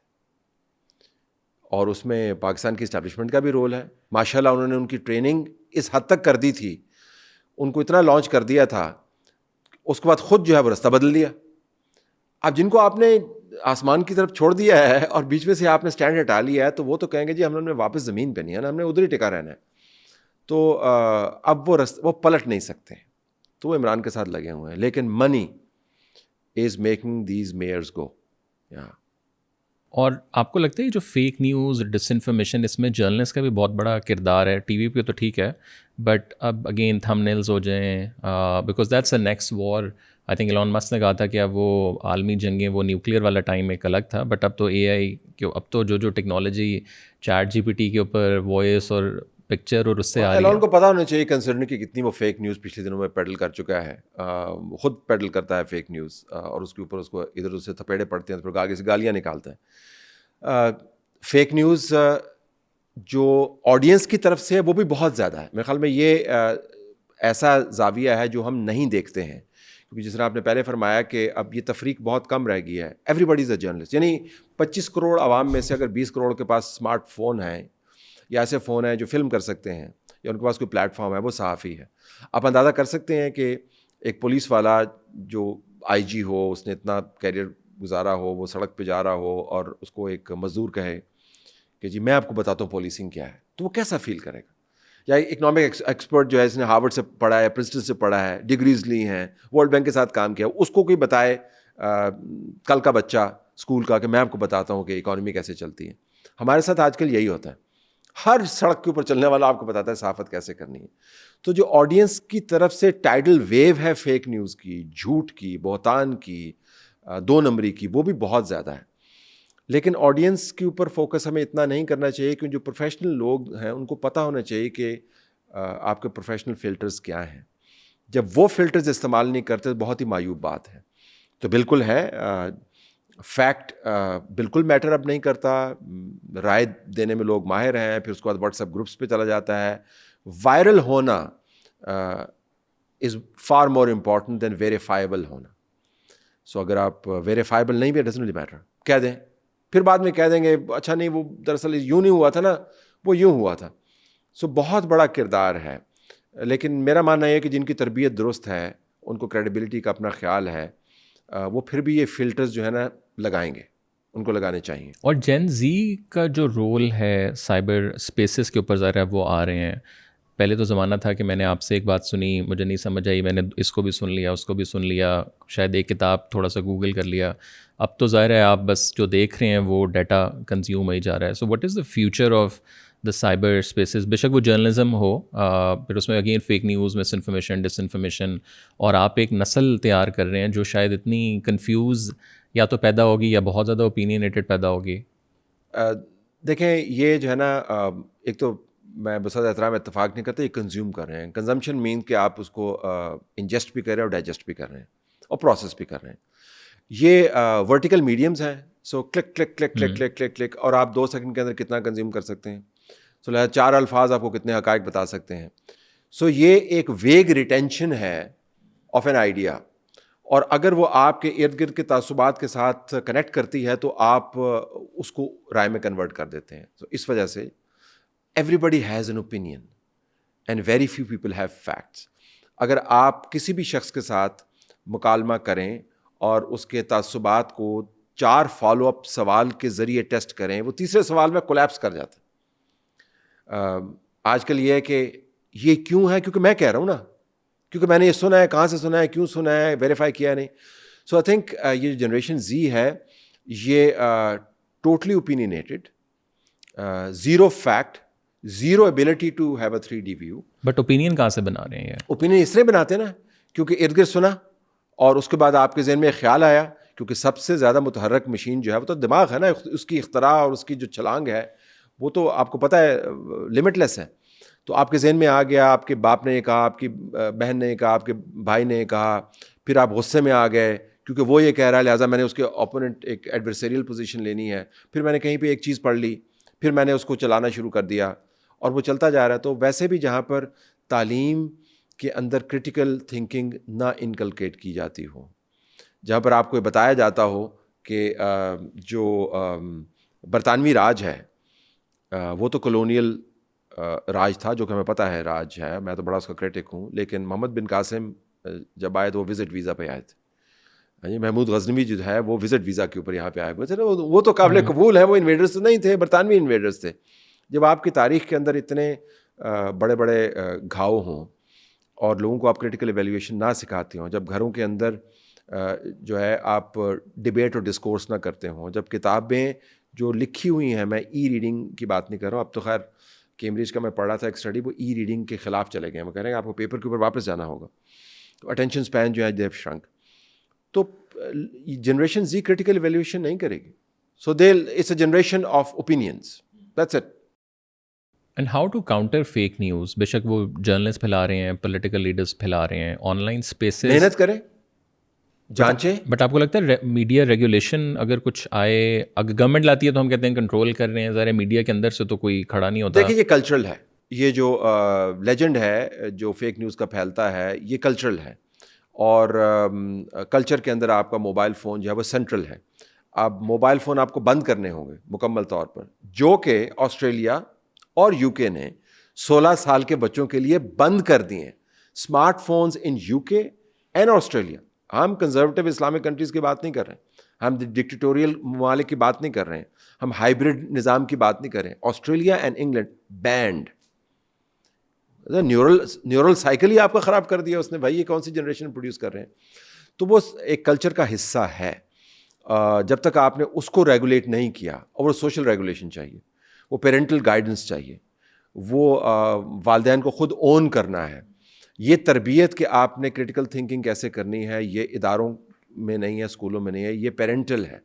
اور اس میں پاکستان کی اسٹیبلشمنٹ کا بھی رول ہے. ماشاءاللہ انہوں نے ان کی ٹریننگ اس حد تک کر دی تھی, ان کو اتنا لانچ کر دیا تھا, اس کے بعد خود جو ہے وہ رستہ بدل لیا. اب جن کو آپ نے آسمان کی طرف چھوڑ دیا ہے اور بیچ میں سے آپ نے سٹینڈ ہٹا لیا ہے, تو وہ تو کہیں گے جی ہم نے واپس زمین پہ نہیں ہے نا, ہم نے ادھر ہی ٹکا رہنا ہے. تو اب وہ پلٹ نہیں سکتے, تو وہ عمران کے ساتھ لگے ہوئے ہیں. لیکن منی از میکنگ دیز میئرز گو. اور آپ کو لگتا ہے جو فیک نیوز, ڈس انفارمیشن, اس میں جرنلسٹ کا بھی بہت بڑا کردار ہے؟ ٹی وی پہ تو ٹھیک ہے, بٹ اب اگین تھم نیلز ہو جائیں, because that's a next war. I think Elon Musk نے کہا تھا کہ اب وہ عالمی جنگیں, وہ نیوکلیئر والا ٹائم ایک الگ تھا, بٹ اب تو اے آئی کے, اب تو جو technology ChatGPT کے اوپر وائس اور پکچر اور اس سے آ رہی ہے. ایلون کو پتا ہونا چاہیے کنسرن کی کتنی وہ فیک نیوز پچھلے دنوں میں پیڈل کر چکا ہے. خود پیڈل کرتا ہے فیک نیوز, اور اس کے اوپر اس کو ادھر ادھر سے تھپیڑے پڑتے ہیں, پھر آگے سے گالیاں نکالتا ہے. فیک نیوز جو آڈینس کی طرف سے ہے وہ بھی بہت زیادہ ہے. میرے خیال میں یہ ایسا زاویہ ہے جو ہم نہیں دیکھتے ہیں, کیونکہ جس طرح آپ نے پہلے فرمایا کہ اب یہ تفریق بہت کم رہ گئی ہے. Everybody is a journalist. یعنی 25 کروڑ عوام میں سے اگر 20 کروڑ کے پاس اسمارٹ فون ہیں, یا ایسے فون ہیں جو فلم کر سکتے ہیں, یا ان کے پاس کوئی پلیٹ فارم ہے, وہ صحافی ہے. آپ اندازہ کر سکتے ہیں کہ ایک پولیس والا جو آئی جی ہو, اس نے اتنا کیریئر گزارا ہو, وہ سڑک پہ جا رہا ہو اور اس کو ایک مزدور کہے کہ جی میں آپ کو بتاتا ہوں پولیسنگ کیا ہے, تو وہ کیسا فیل کرے گا؟ یا اکنامک ایکسپرٹ جو ہے, اس نے ہارورڈ سے پڑھا ہے, پرنسٹن سے پڑھا ہے, ڈگریز لی ہیں, ورلڈ بینک کے ساتھ کام کیا, اس کو کوئی بتائے کل کا بچہ اسکول کا کہ میں آپ کو بتاتا ہوں کہ اکانومی کیسے چلتی ہے. ہمارے ساتھ آج کل یہی ہوتا ہے, ہر سڑک کے اوپر چلنے والا آپ کو بتاتا ہے صحافت کیسے کرنی ہے. تو جو آڈینس کی طرف سے ٹائیڈل ویو ہے فیک نیوز کی, جھوٹ کی, بہتان کی, 2 نمبری کی, وہ بھی بہت زیادہ ہے. لیکن آڈینس کے اوپر فوکس ہمیں اتنا نہیں کرنا چاہیے, کیونکہ جو پروفیشنل لوگ ہیں ان کو پتہ ہونا چاہیے کہ آپ کے پروفیشنل فلٹرز کیا ہیں. جب وہ فلٹرز استعمال نہیں کرتے تو بہت ہی معیوب بات ہے. تو بالکل ہے, فیکٹ بالکل میٹر اب نہیں کرتا. رائے دینے میں لوگ ماہر ہیں, پھر اس کے بعد واٹس ایپ گروپس پہ چلا جاتا ہے. وائرل ہونا is far more important than verifiable ہونا. سو اگر آپ ویریفائبل نہیں بھی, ڈزنٹ میٹر, کہہ دیں, پھر بعد میں کہہ دیں گے اچھا نہیں وہ دراصل یوں نہیں ہوا تھا نا, وہ یوں ہوا تھا. سو بہت بڑا کردار ہے. لیکن میرا ماننا ہے کہ جن کی تربیت درست ہے, ان کو کریڈیبلٹی کا اپنا خیال ہے, وہ پھر بھی یہ فلٹرز جو ہے نا لگائیں گے, ان کو لگانے چاہیے. اور جین زی کا جو رول ہے سائبر اسپیسز کے اوپر ظاہر ہے وہ آ رہے ہیں. پہلے تو زمانہ تھا کہ میں نے آپ سے ایک بات سنی, مجھے نہیں سمجھ آئی, میں نے اس کو بھی سن لیا, اس کو بھی سن لیا, شاید ایک کتاب تھوڑا سا گوگل کر لیا. اب تو ظاہر ہے آپ بس جو دیکھ رہے ہیں وہ ڈیٹا کنزیوم ہی جا رہا ہے. So what is the future of the cyber spaces? بے شک وہ جرنلزم ہو, پھر اس میں اگین فیک نیوز, مس انفارمیشن, ڈس انفارمیشن, اور آپ ایک نسل تیار کر رہے ہیں جو شاید اتنی کنفیوز یا تو پیدا ہوگی یا بہت زیادہ اوپینینیٹڈ پیدا ہوگی. دیکھیں یہ جو ہے نا, ایک تو میں بسات احترام اتفاق نہیں کرتا, یہ کنزیوم کر رہے ہیں. کنزمپشن مین کہ آپ اس کو انجسٹ بھی کر رہے ہیں اور ڈائجسٹ بھی کر رہے ہیں اور پروسیس بھی کر رہے ہیں. یہ ورٹیکل میڈیمز ہیں. So click click click click click click click, اور آپ 2 سیکنڈ کے اندر کتنا کنزیوم کر سکتے ہیں. سو لہٰذا 4 الفاظ آپ کو کتنے حقائق بتا سکتے ہیں. سو یہ ایک ویگ ریٹینشن ہے آف این آئیڈیا, اور اگر وہ آپ کے ارد گرد کے تعصبات کے ساتھ کنیکٹ کرتی ہے تو آپ اس کو رائے میں کنورٹ کر دیتے ہیں. تو اس وجہ سے everybody has an opinion and very few people have facts. اگر آپ کسی بھی شخص کے ساتھ مکالمہ کریں اور اس کے تعصبات کو 4 فالو اپ سوال کے ذریعے ٹیسٹ کریں, وہ تیسرے سوال میں کولیپس کر جاتا ہے. آج کل یہ ہے کہ یہ کیوں ہے, کیونکہ میں کہہ رہا ہوں نا, کیونکہ میں نے یہ سنا ہے, کہاں سے سنا ہے, کیوں سنا ہے, ویریفائی کیا نہیں. سو آئی تھنک یہ جنریشن زی ہے یہ totally opinionated, zero fact, zero ability to have a 3D view. But opinion کہاں سے بنا رہے ہیں یہ؟ اوپینین اس لیے بناتے ہیں نا کیونکہ ارد گرد سنا اور اس کے بعد آپ کے ذہن میں ایک خیال آیا, کیونکہ سب سے زیادہ متحرک مشین جو ہے وہ تو دماغ ہے نا, اس کی اختراع اور اس کی جو چھلانگ ہے وہ تو آپ کو پتہ ہے لمٹ لیس ہے. تو آپ کے ذہن میں آ گیا, آپ کے باپ نے یہ کہا, آپ کی بہن نے یہ کہا, آپ کے بھائی نے یہ کہا, پھر آپ غصے میں آ گئے کیونکہ وہ یہ کہہ رہا ہے, لہٰذا میں نے اس کے اوپوننٹ ایک ایڈورسریل پوزیشن لینی ہے. پھر میں نے کہیں پہ ایک چیز پڑھ لی, پھر میں نے اس کو چلانا شروع کر دیا اور وہ چلتا جا رہا ہے. تو ویسے بھی جہاں پر تعلیم کے اندر کرٹیکل تھنکنگ نہ انکلکیٹ کی جاتی ہو, جہاں پر آپ کو بتایا جاتا ہو کہ جو برطانوی راج ہے وہ تو کولونیل راج تھا, جو کہ ہمیں پتہ ہے راج ہے, میں تو بڑا اس کا کریٹک ہوں, لیکن محمد بن قاسم جب آئے تو وہ وزٹ ویزا پہ آئے تھے. محمود غزنوی جو ہے وہ وزٹ ویزا کے اوپر یہاں پہ آئے ہوئے تھے نا, وہ تو قابل قبول ہے, وہ انویڈرز تو نہیں تھے, برطانوی انویڈرز تھے. جب آپ کی تاریخ کے اندر اتنے بڑے بڑے گھاؤ ہوں اور لوگوں کو آپ کریٹیکل ایویلیویشن نہ سکھاتے ہوں, جب گھروں کے اندر جو ہے آپ ڈبیٹ اور ڈسکورس نہ کرتے ہوں, جب کتابیں جو لکھی ہوئی ہیں, میں ای ریڈنگ کی بات نہیں کر رہا ہوں, اب تو خیر کیمبرج کا میں پڑھ رہا تھا ایک اسٹڈی, وہ ای ریڈنگ کے خلاف چلے گئے ہیں, وہ کہہ رہے ہیں آپ کو پیپر کے اوپر واپس جانا ہوگا. تو اٹینشن اسپین جو ہے دیو شرنک. تو جنریشن زی کریٹیکل ایویلیویشن نہیں کرے گی. So they it's a generation of opinions, that's it. And how to counter fake news? بے شک وہ جرنلسٹ پھیلا رہے ہیں, پولیٹیکل لیڈرس پھیلا رہے ہیں, آن لائن اسپیسز, محنت کریں, جانچیں. بٹ آپ کو لگتا ہے میڈیا ریگولیشن اگر کچھ آئے, اگر گورنمنٹ لاتی ہے تو ہم کہتے ہیں کنٹرول کر رہے ہیں, ظاہر میڈیا کے اندر سے تو کوئی کھڑا نہیں ہوتا. دیکھیں یہ کلچرل ہے, یہ جو لیجنڈ ہے جو فیک نیوز کا پھیلتا ہے یہ کلچرل ہے, اور کلچر کے اندر آپ کا موبائل فون جو ہے وہ سینٹرل ہے. اب موبائل فون آپ کو بند کرنے ہوں گے مکمل طور پر, جو کہ آسٹریلیا اور یو کے نے 16 سال کے بچوں کے لیے بند کر دیے ہیں. اسمارٹ فونز ان یو کے اینڈ آسٹریلیا. ہم کنزرویٹو اسلامک کنٹریز کی بات نہیں کر رہے ہیں, ہم ڈکٹیٹوریل ممالک کی بات نہیں کر رہے ہیں, ہم ہائیبرڈ نظام کی بات نہیں کر رہے ہیں. Australia and England banned. Neural cycle ہی آپ کا خراب کر دیا اس نے, بھائی یہ کون سی جنریشن پروڈیوس کر رہے ہیں. تو وہ ایک کلچر کا حصہ ہے. جب تک آپ نے اس کو ریگولیٹ نہیں کیا, اور وہ سوشل ریگولیشن چاہیے, وہ پیرنٹل گائیڈنس چاہیے, وہ والدین کو خود اون کرنا ہے. یہ تربیت کہ آپ نے کریٹیکل تھنکنگ کیسے کرنی ہے, یہ اداروں میں نہیں ہے, اسکولوں میں نہیں ہے, یہ پیرنٹل ہے.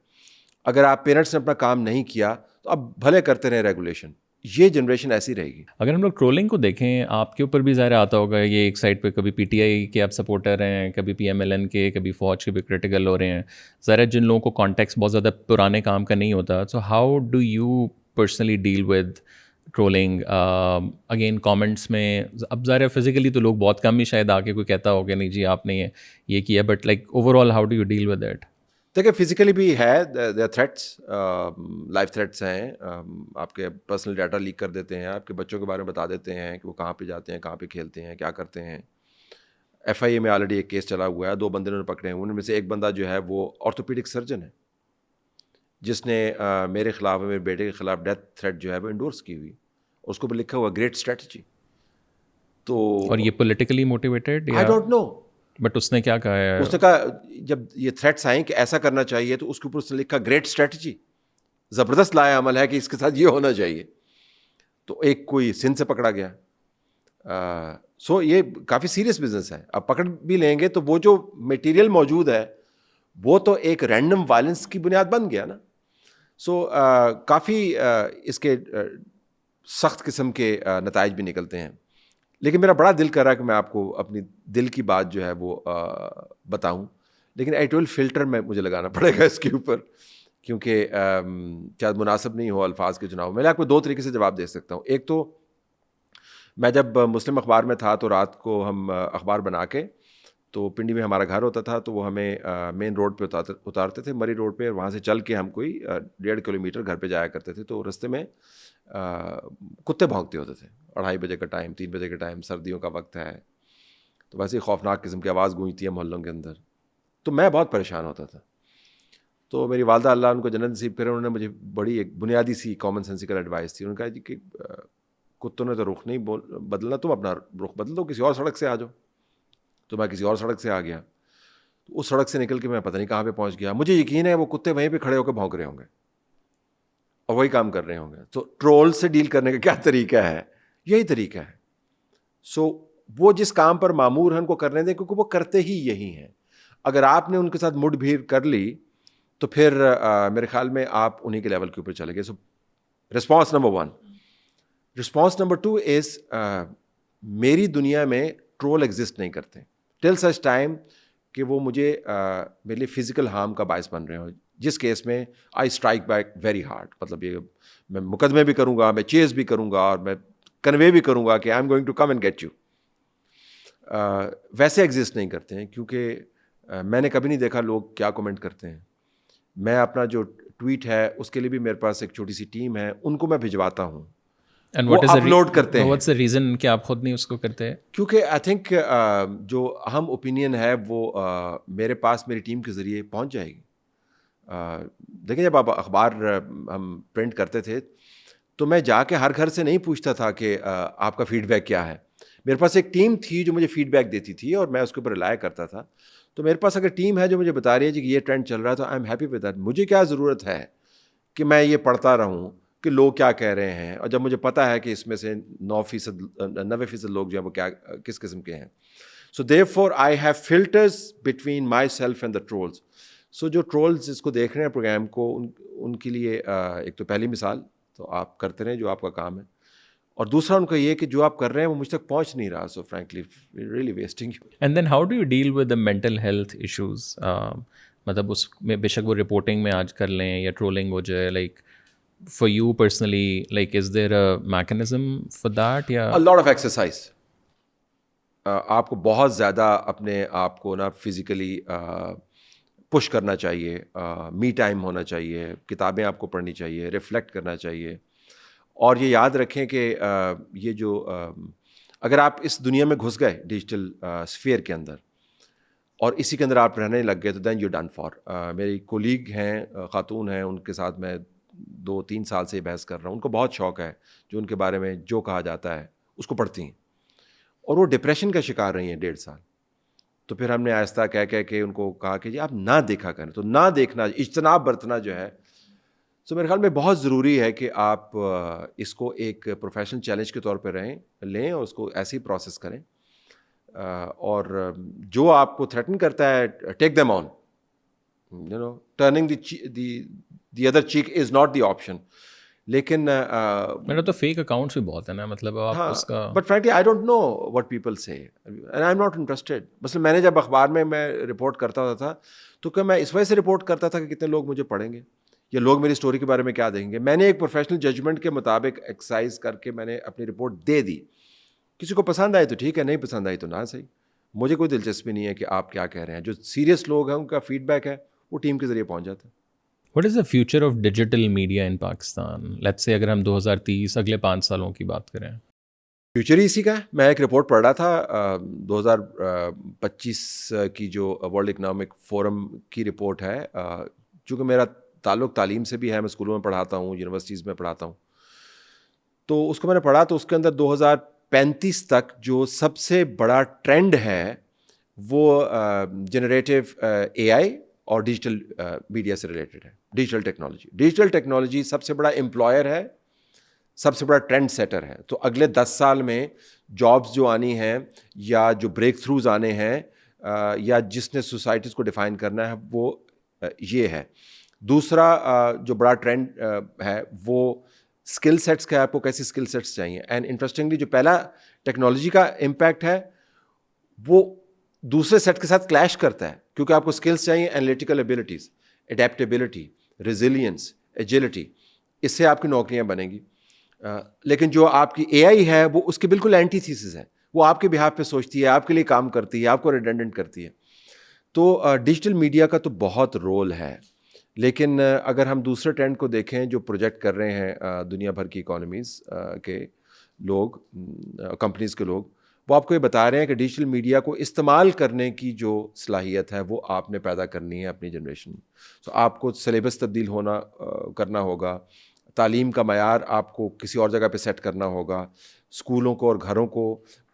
اگر آپ پیرنٹس نے اپنا کام نہیں کیا تو اب بھلے کرتے رہیں ریگولیشن, یہ جنریشن ایسی رہے گی. اگر ہم لوگ ٹرولنگ کو دیکھیں, آپ کے اوپر بھی ظاہر آتا ہوگا, یہ ایک سائڈ پہ کبھی پی ٹی آئی کے آپ سپورٹر ہیں, کبھی پی ایم ایل این کے, کبھی فوج کے بھی کریٹیکل ہو رہے ہیں. ظاہر جن لوگوں کو کانٹیکس بہت زیادہ پرانے کام کا نہیں ہوتا, so how do you personally deal with trolling? Again comments میں اب ظاہر فزیکلی تو لوگ بہت کم ہی شاید آ کے کوئی کہتا ہوگا نہیں جی آپ نے یہ کیا, but like overall how do you deal with it? دیکھیں فزیکلی بھی ہے, دیر تھریٹس, لائف تھریٹس ہیں. آپ کے پرسنل ڈیٹا لیک کر دیتے ہیں, آپ کے بچوں کے بارے میں بتا دیتے ہیں کہ وہ کہاں پہ جاتے ہیں, کہاں پہ کھیلتے ہیں, کیا کرتے ہیں. ایف آئی اے میں آلریڈی ایک کیس چلا ہوا ہے, 2 بندے انہوں نے پکڑے ہیں. ان میں سے ایک بندہ جو ہے وہ آرتھوپیڈک سرجن ہے, جس نے میرے خلاف, میرے بیٹے کے خلاف ڈیتھ تھریٹ جو ہے وہ انڈورس کی ہوئی, اس کو بھی لکھا ہوا گریٹ اسٹریٹجی. تو اور یہ politically motivated, I don't know, but اس نے کیا کہا ہے؟ اس نے کہا جب یہ تھریٹس آئیں کہ ایسا کرنا چاہیے تو اس کے اوپر اس نے لکھا گریٹ اسٹریٹجی, زبردست لایا عمل ہے کہ اس کے ساتھ یہ ہونا چاہیے. تو ایک کوئی سندھ سے پکڑا گیا. سو یہ کافی سیریس بزنس ہے. اب پکڑ بھی لیں گے تو وہ جو میٹیریل موجود ہے وہ تو ایک رینڈم وائلنس کی بنیاد بن گیا نا. سو کافی اس کے سخت قسم کے نتائج بھی نکلتے ہیں. لیکن میرا بڑا دل کر رہا ہے کہ میں آپ کو اپنی دل کی بات جو ہے وہ بتاؤں, لیکن ایٹ ول فلٹر میں مجھے لگانا پڑے گا اس کے اوپر, کیونکہ شاید مناسب نہیں ہو الفاظ کے چناؤ. میں آپ کو 2 طریقے سے جواب دے سکتا ہوں. ایک تو میں جب مسلم اخبار میں تھا تو رات کو ہم اخبار بنا کے تو پنڈی میں ہمارا گھر ہوتا تھا تو وہ ہمیں مین روڈ پہ اتارتے تھے، مری روڈ پہ، وہاں سے چل کے ہم کوئی 1.5 کلومیٹر گھر پہ جایا کرتے تھے. تو رستے میں کتے بھونکتے ہوتے تھے، 2:30 بجے کا ٹائم، 3 بجے کا ٹائم، سردیوں کا وقت ہے، تو ویسے ہی خوفناک قسم کی آواز گونجتی ہے محلوں کے اندر. تو میں بہت پریشان ہوتا تھا. تو میری والدہ اللہ ان کو جنت نصیب کرے، انہوں نے مجھے بڑی ایک بنیادی سی کامن سینسیکل ایڈوائس تھی. انہوں نے کہا جی کہ کتوں نے تو رخ نہیں بدلنا، تم اپنا رخ بدل دو، کسی اور سڑک سے آ جاؤ. تو میں کسی اور سڑک سے آ گیا. تو اس سڑک سے نکل کے میں پتہ نہیں کہاں پہ پہنچ گیا. مجھے یقین ہے وہ کتے وہیں پہ کھڑے ہو کے بھونک رہے ہوں گے اور وہی کام کر رہے ہوں گے. تو ٹرول سے ڈیل کرنے کا کیا طریقہ ہے؟ یہی طریقہ ہے. سو وہ جس کام پر معمور ہیں ان کو کرنے دیں، کیونکہ وہ کرتے ہی یہی ہیں. اگر آپ نے ان کے ساتھ مڈ بھیڑ کر لی تو پھر میرے خیال میں آپ انہی کے لیول کے اوپر چلے گئے. سو رسپانس نمبر 1. رسپانس نمبر 2 از میری دنیا میں ٹرول ایگزسٹ نہیں کرتے ٹل سچ ٹائم کہ وہ مجھے میرے لیے فزیکل ہارم کا باعث بن رہے ہوں، جس کیس میں آئی اسٹرائک بیک ویری ہارڈ. مطلب یہ میں مقدمے بھی کروں گا، میں چیز بھی کروں گا، اور میں کنوے بھی کروں گا کہ I am going to come and get you. ویسے ایگزسٹ نہیں کرتے ہیں، کیونکہ میں نے کبھی نہیں دیکھا لوگ کیا کومنٹ کرتے ہیں. میں اپنا جو ٹویٹ ہے اس کے لیے بھی میرے پاس ایک چھوٹی سی ٹیم ہے، ان کو میں بھجواتا ہوں، وہ اپلوڈ کرتے ہیں. What's the reason کہ آپ خود نہیں اس کو کرتے ہیں؟ کیونکہ آئی تھنک جو اہم اوپینین ہے وہ میرے پاس میری ٹیم کے ذریعے پہنچ جائے گی. دیکھیں جب آپ اخبار ہم پرنٹ کرتے تھے تو میں جا کے ہر گھر سے نہیں پوچھتا تھا کہ آپ کا فیڈ بیک کیا ہے. میرے پاس ایک ٹیم تھی جو مجھے فیڈ بیک دیتی تھی اور میں اس کے اوپر ریلائے کرتا تھا. تو میرے پاس اگر ٹیم ہے جو مجھے بتا رہی ہے جی کہ یہ ٹرینڈ چل رہا ہے تو I am happy with that. مجھے کیا ضرورت ہے کہ میں یہ پڑھتا رہوں کہ لوگ کیا کہہ رہے ہیں، اور جب مجھے پتا ہے کہ اس میں سے 90% لوگ جو ہیں وہ کیا کس قسم کے ہیں. سو therefore I have filters between myself and the trolls. سو جو ٹرولز اس کو دیکھ رہے ہیں پروگرام کو، ان کے لیے ایک تو پہلی مثال تو آپ کرتے رہیں جو آپ کا کام ہے، اور دوسرا ان کا یہ کہ جو آپ کر رہے ہیں وہ مجھ تک پہنچ نہیں رہا. So frankly really wasting. And then how do you deal with the mental health issues? مطلب اس میں بے شک وہ رپورٹنگ میں آج کر لیں یا ٹرولنگ ہو جائے، like for you personally, like is there a mechanism for that یا a lot of exercise. آپ کو بہت زیادہ اپنے آپ کو نا فزیکلی پش کرنا چاہیے، می ٹائم ہونا چاہیے، کتابیں آپ کو پڑھنی چاہیے، ریفلیکٹ کرنا چاہیے. اور یہ یاد رکھیں کہ یہ جو اگر آپ اس دنیا میں گھس گئے ڈیجیٹل اسفیئر کے اندر اور اسی کے اندر آپ رہنے لگ گئے تو دین یو ڈن فار. میری کولیگ ہیں، خاتون ہیں، ان کے ساتھ میں 2-3 سال سے بحث کر رہا ہوں. ان کو بہت شوق ہے جو ان کے بارے میں جو کہا جاتا ہے اس کو پڑھتی ہیں، اور وہ ڈپریشن کا شکار رہی ہیں 1.5 سال. تو پھر ہم نے آہستہ کہہ کے ان کو کہا کہ جی آپ نہ دیکھا کریں. تو نہ دیکھنا، اجتناب برتنا جو ہے، سو میرے خیال میں بہت ضروری ہے کہ آپ اس کو ایک پروفیشنل چیلنج کے طور پہ لیں اور اس کو ایسے ہی پروسیس کریں. اور جو آپ کو تھریٹن کرتا ہے take them on. You know turning the other cheek is not the option. لیکن میرا تو فیک اکاؤنٹس بھی بہت ہیں نا، مطلب آپ اس کا but frankly I don't know what people say and I'm not interested. مثلا میں نے جب اخبار میں رپورٹ کرتا ہوتا تھا تو کہ میں اس وجہ سے رپورٹ کرتا تھا کہ کتنے لوگ مجھے پڑھیں گے یا لوگ میری اسٹوری کے بارے میں کیا دیکھیں گے. میں نے ایک پروفیشنل ججمنٹ کے مطابق ایکسرسائز کر کے میں نے اپنی رپورٹ دے دی. کسی کو پسند آئی تو ٹھیک ہے، نہیں پسند آئی تو نہ صحیح. مجھے کوئی دلچسپی نہیں ہے کہ آپ کیا کہہ رہے ہیں. جو سیریس لوگ ہیں ان کا فیڈ بیک ہے وہ ٹیم کے ذریعے پہنچ جاتا ہے. What is the future of digital media in Pakistan? Let's say اگر ہم 2030 اگلے 5 سالوں کی بات کریں. فیوچر ہی اسی کا ہے. میں ایک رپورٹ پڑھ رہا تھا 2025 کی جو ورلڈ اکنامک فورم کی رپورٹ ہے. چونکہ میرا تعلق تعلیم سے بھی ہے، میں اسکولوں میں پڑھاتا ہوں، یونیورسٹیز میں پڑھاتا ہوں، تو اس کو میں نے پڑھا تو اس کے اندر 2035 تک جو سب سے بڑا ٹرینڈ ہے وہ جنریٹو اے آئی اور ڈیجیٹل میڈیا سے ریلیٹڈ ہے. ڈیجیٹل ٹیکنالوجی سب سے بڑا امپلائر ہے، سب سے بڑا ٹرینڈ سیٹر ہے. تو اگلے 10 سال میں جابس جو آنی ہیں یا جو بریک تھروز آنے ہیں یا جس نے سوسائٹیز کو ڈیفائن کرنا ہے وہ یہ ہے. دوسرا جو بڑا ٹرینڈ ہے وہ اسکل سیٹس کا ہے. آپ کو کیسی اسکل سیٹس چاہیے. اینڈ انٹرسٹنگلی جو پہلا ٹیکنالوجی کا امپیکٹ ہے وہ دوسرے سیٹ کے ساتھ کلیش کرتا ہے، کیونکہ آپ کو اسکلس چاہیے، analytical abilities, adaptability, resilience, agility. اس سے آپ کی نوکریاں بنیں گی. لیکن جو آپ کی اے آئی ہے وہ اس کے بالکل اینٹی تھیسس ہے. وہ آپ کے بہاف پہ سوچتی ہے, آپ کے لیے کام کرتی ہے, آپ کو ریڈنڈنٹ کرتی ہے. تو ڈیجیٹل میڈیا کا تو بہت رول ہے. لیکن اگر ہم دوسرے ٹرینڈ کو دیکھیں جو پروجیکٹ کر رہے ہیں دنیا بھر کی اکانومیز کے لوگ, کمپنیز کے لوگ, وہ آپ کو یہ بتا رہے ہیں کہ ڈیجیٹل میڈیا کو استعمال کرنے کی جو صلاحیت ہے وہ آپ نے پیدا کرنی ہے اپنی جنریشن میں. تو آپ کو سلیبس تبدیل کرنا ہوگا, تعلیم کا معیار آپ کو کسی اور جگہ پہ سیٹ کرنا ہوگا, اسکولوں کو اور گھروں کو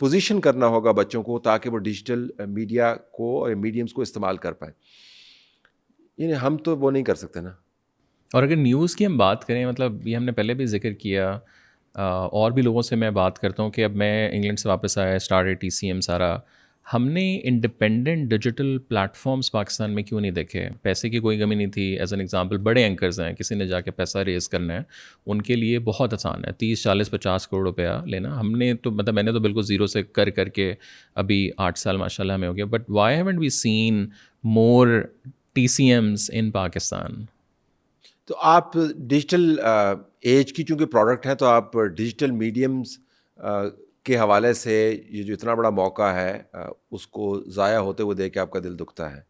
پوزیشن کرنا ہوگا بچوں کو, تاکہ وہ ڈیجیٹل میڈیا کو اور میڈیمز کو استعمال کر پائیں. یعنی ہم تو وہ نہیں کر سکتے نا. اور اگر نیوز کی ہم بات کریں, مطلب یہ ہم نے پہلے بھی ذکر کیا, اور بھی لوگوں سے میں بات کرتا ہوں کہ اب میں انگلینڈ سے واپس آیا, اسٹار TCM سارا, ہم نے انڈیپینڈنٹ ڈیجیٹل پلیٹفارمس پاکستان میں کیوں نہیں دیکھے؟ پیسے کی کوئی کمی نہیں تھی. ایز این ایگزامپل بڑے اینکرز ہیں, کسی نے جا کے پیسہ ریز کرنا ہے, ان کے لیے بہت آسان ہے 30, 40, 50 کروڑ روپیہ لینا. ہم نے تو مطلب میں نے تو بالکل زیرو سے کر کے ابھی 8 سال ماشاء اللہ ہمیں ہو گیا. But why haven't we seen more TCMs in Pakistan? تو آپ ڈیجیٹل ایج کی چونکہ پروڈکٹ ہیں, تو آپ ڈیجیٹل میڈیمز کے حوالے سے یہ جو اتنا بڑا موقع ہے اس کو ضائع ہوتے ہوئے دیکھ کے آپ کا دل دکھتا ہے.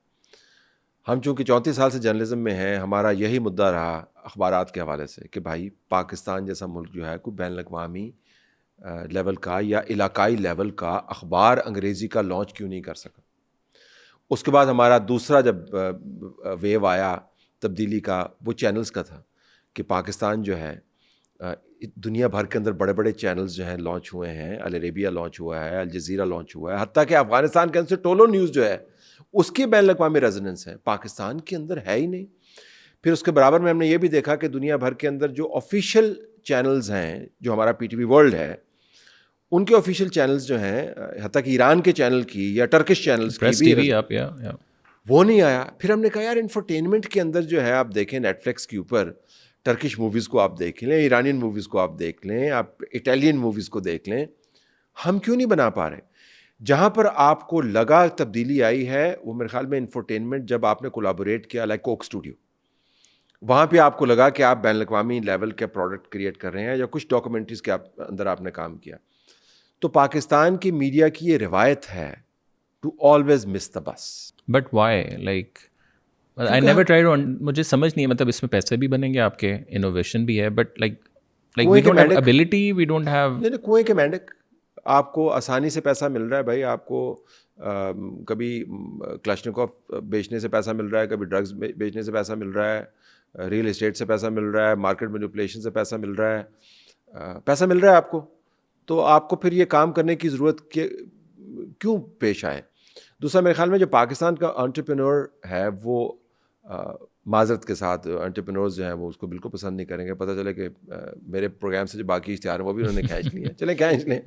ہم چونکہ 34 سال سے جرنلزم میں ہیں, ہمارا یہی مدعا رہا اخبارات کے حوالے سے کہ بھائی پاکستان جیسا ملک جو ہے کوئی بین الاقوامی لیول کا یا علاقائی لیول کا اخبار انگریزی کا لانچ کیوں نہیں کر سکا. اس کے بعد ہمارا دوسرا جب ویو آیا تبدیلی کا, وہ چینلز کا تھا کہ پاکستان جو ہے دنیا بھر کے اندر بڑے بڑے چینلز جو ہیں لانچ ہوئے ہیں. العربیہ لانچ ہوا ہے, الجزیرہ لانچ ہوا ہے, حتیٰ کہ افغانستان کے اندر سے ٹولو نیوز جو ہے اس کی بین الاقوامی ریزوننس ہے, پاکستان کے اندر ہے ہی نہیں. پھر اس کے برابر میں ہم نے یہ بھی دیکھا کہ دنیا بھر کے اندر جو آفیشیل چینلز ہیں, جو ہمارا PTV ورلڈ ہے, ان کے آفیشیل چینلز جو ہیں, حتیٰ کہ ایران کے چینل کی یا ٹرکش چینلز کی بھی وہ نہیں آیا. پھر ہم نے کہا یار انفرٹینمنٹ کے اندر جو ہے آپ دیکھیں نیٹ فلکس کے اوپر ٹرکش موویز کو آپ دیکھ لیں, ایرانین موویز کو آپ دیکھ لیں, آپ اٹالین موویز کو دیکھ لیں, ہم کیوں نہیں بنا پا رہے؟ جہاں پر آپ کو لگا تبدیلی آئی ہے وہ میرے خیال میں انفرٹینمنٹ جب آپ نے کولیبوریٹ کیا لائک کوک اسٹوڈیو, وہاں پہ آپ کو لگا کہ آپ بین الاقوامی لیول کے پروڈکٹ کریٹ کر رہے ہیں, یا کچھ ڈاکومنٹریز کے اندر آپ نے کام کیا. تو پاکستان کی میڈیا کی یہ روایت ہے to always miss the bus. But why? Like I never try to, مجھے سمجھ نہیں ہے. مطلب اس میں پیسے بھی بنیں گے آپ کے, انوویشن بھی ہے, but like we don't have ability, we don't have. نہیں, کنویں کے مینڈک, آپ کو آسانی سے پیسہ مل رہا ہے بھائی. آپ کو کبھی کلاشنکوف بیچنے سے پیسہ مل رہا ہے, کبھی ڈرگز بیچنے سے پیسہ مل رہا ہے, ریئل اسٹیٹ سے پیسہ مل رہا ہے, مارکیٹ مینیپولیشن سے پیسہ مل رہا ہے, پیسہ مل رہا ہے آپ کو. تو آپ کو پھر یہ کام کرنے کی ضرورت کیوں پیش آئے؟ دوسرا میرے خیال میں جو پاکستان کا انٹرپرینور ہے وہ معذرت کے ساتھ انٹرپرینورز جو ہیں وہ اس کو بالکل پسند نہیں کریں گے. پتہ چلے کہ میرے پروگرام سے جو باقی اشتہار ہیں وہ بھی انہوں نے کھینچ لیے, چلیں کھینچ لیں.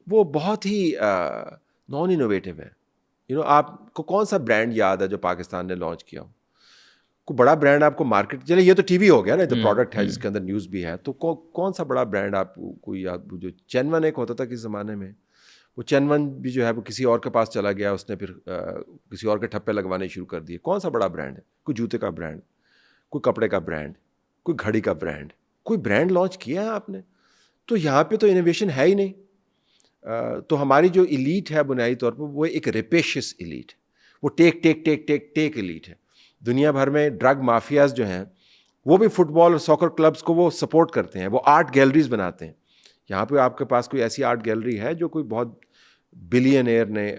وہ بہت ہی نان انوویٹیو ہے. آپ کو کون سا برانڈ یاد ہے جو پاکستان نے لانچ کیا ہو؟ کوئی بڑا برانڈ آپ کو مارکیٹ, چلے یہ تو TV ہو گیا نا, تو پروڈکٹ ہے جس کے اندر نیوز بھی ہے, تو کون سا بڑا برانڈ آپ کو یاد؟ جو چینون ایک ہوتا تھا کس زمانے میں, وہ چینون بھی جو ہے وہ کسی اور کے پاس چلا گیا, اس نے پھر کسی اور کے ٹھپے لگوانے شروع کر دیے. کون سا بڑا برانڈ ہے؟ کوئی جوتے کا برانڈ, کوئی کپڑے کا برانڈ, کوئی گھڑی کا برانڈ, کوئی برانڈ لانچ کیا ہے آپ نے؟ تو یہاں پہ تو انوویشن ہے ہی نہیں. تو ہماری جو ایلیٹ ہے بنیادی طور پر وہ ایک ریپیشس ایلیٹ, وہ ٹیک ٹیک ٹیک ٹیک ٹیک ایلیٹ ہے. دنیا بھر میں ڈرگ مافیاز جو ہیں وہ بھی فٹ بال اور ساکر کلبز کو وہ سپورٹ کرتے ہیں, وہ آرٹ گیلریز بناتے ہیں. یہاں پہ آپ کے پاس کوئی ایسی آرٹ گیلری ہے جو کوئی بہت بلینئر نے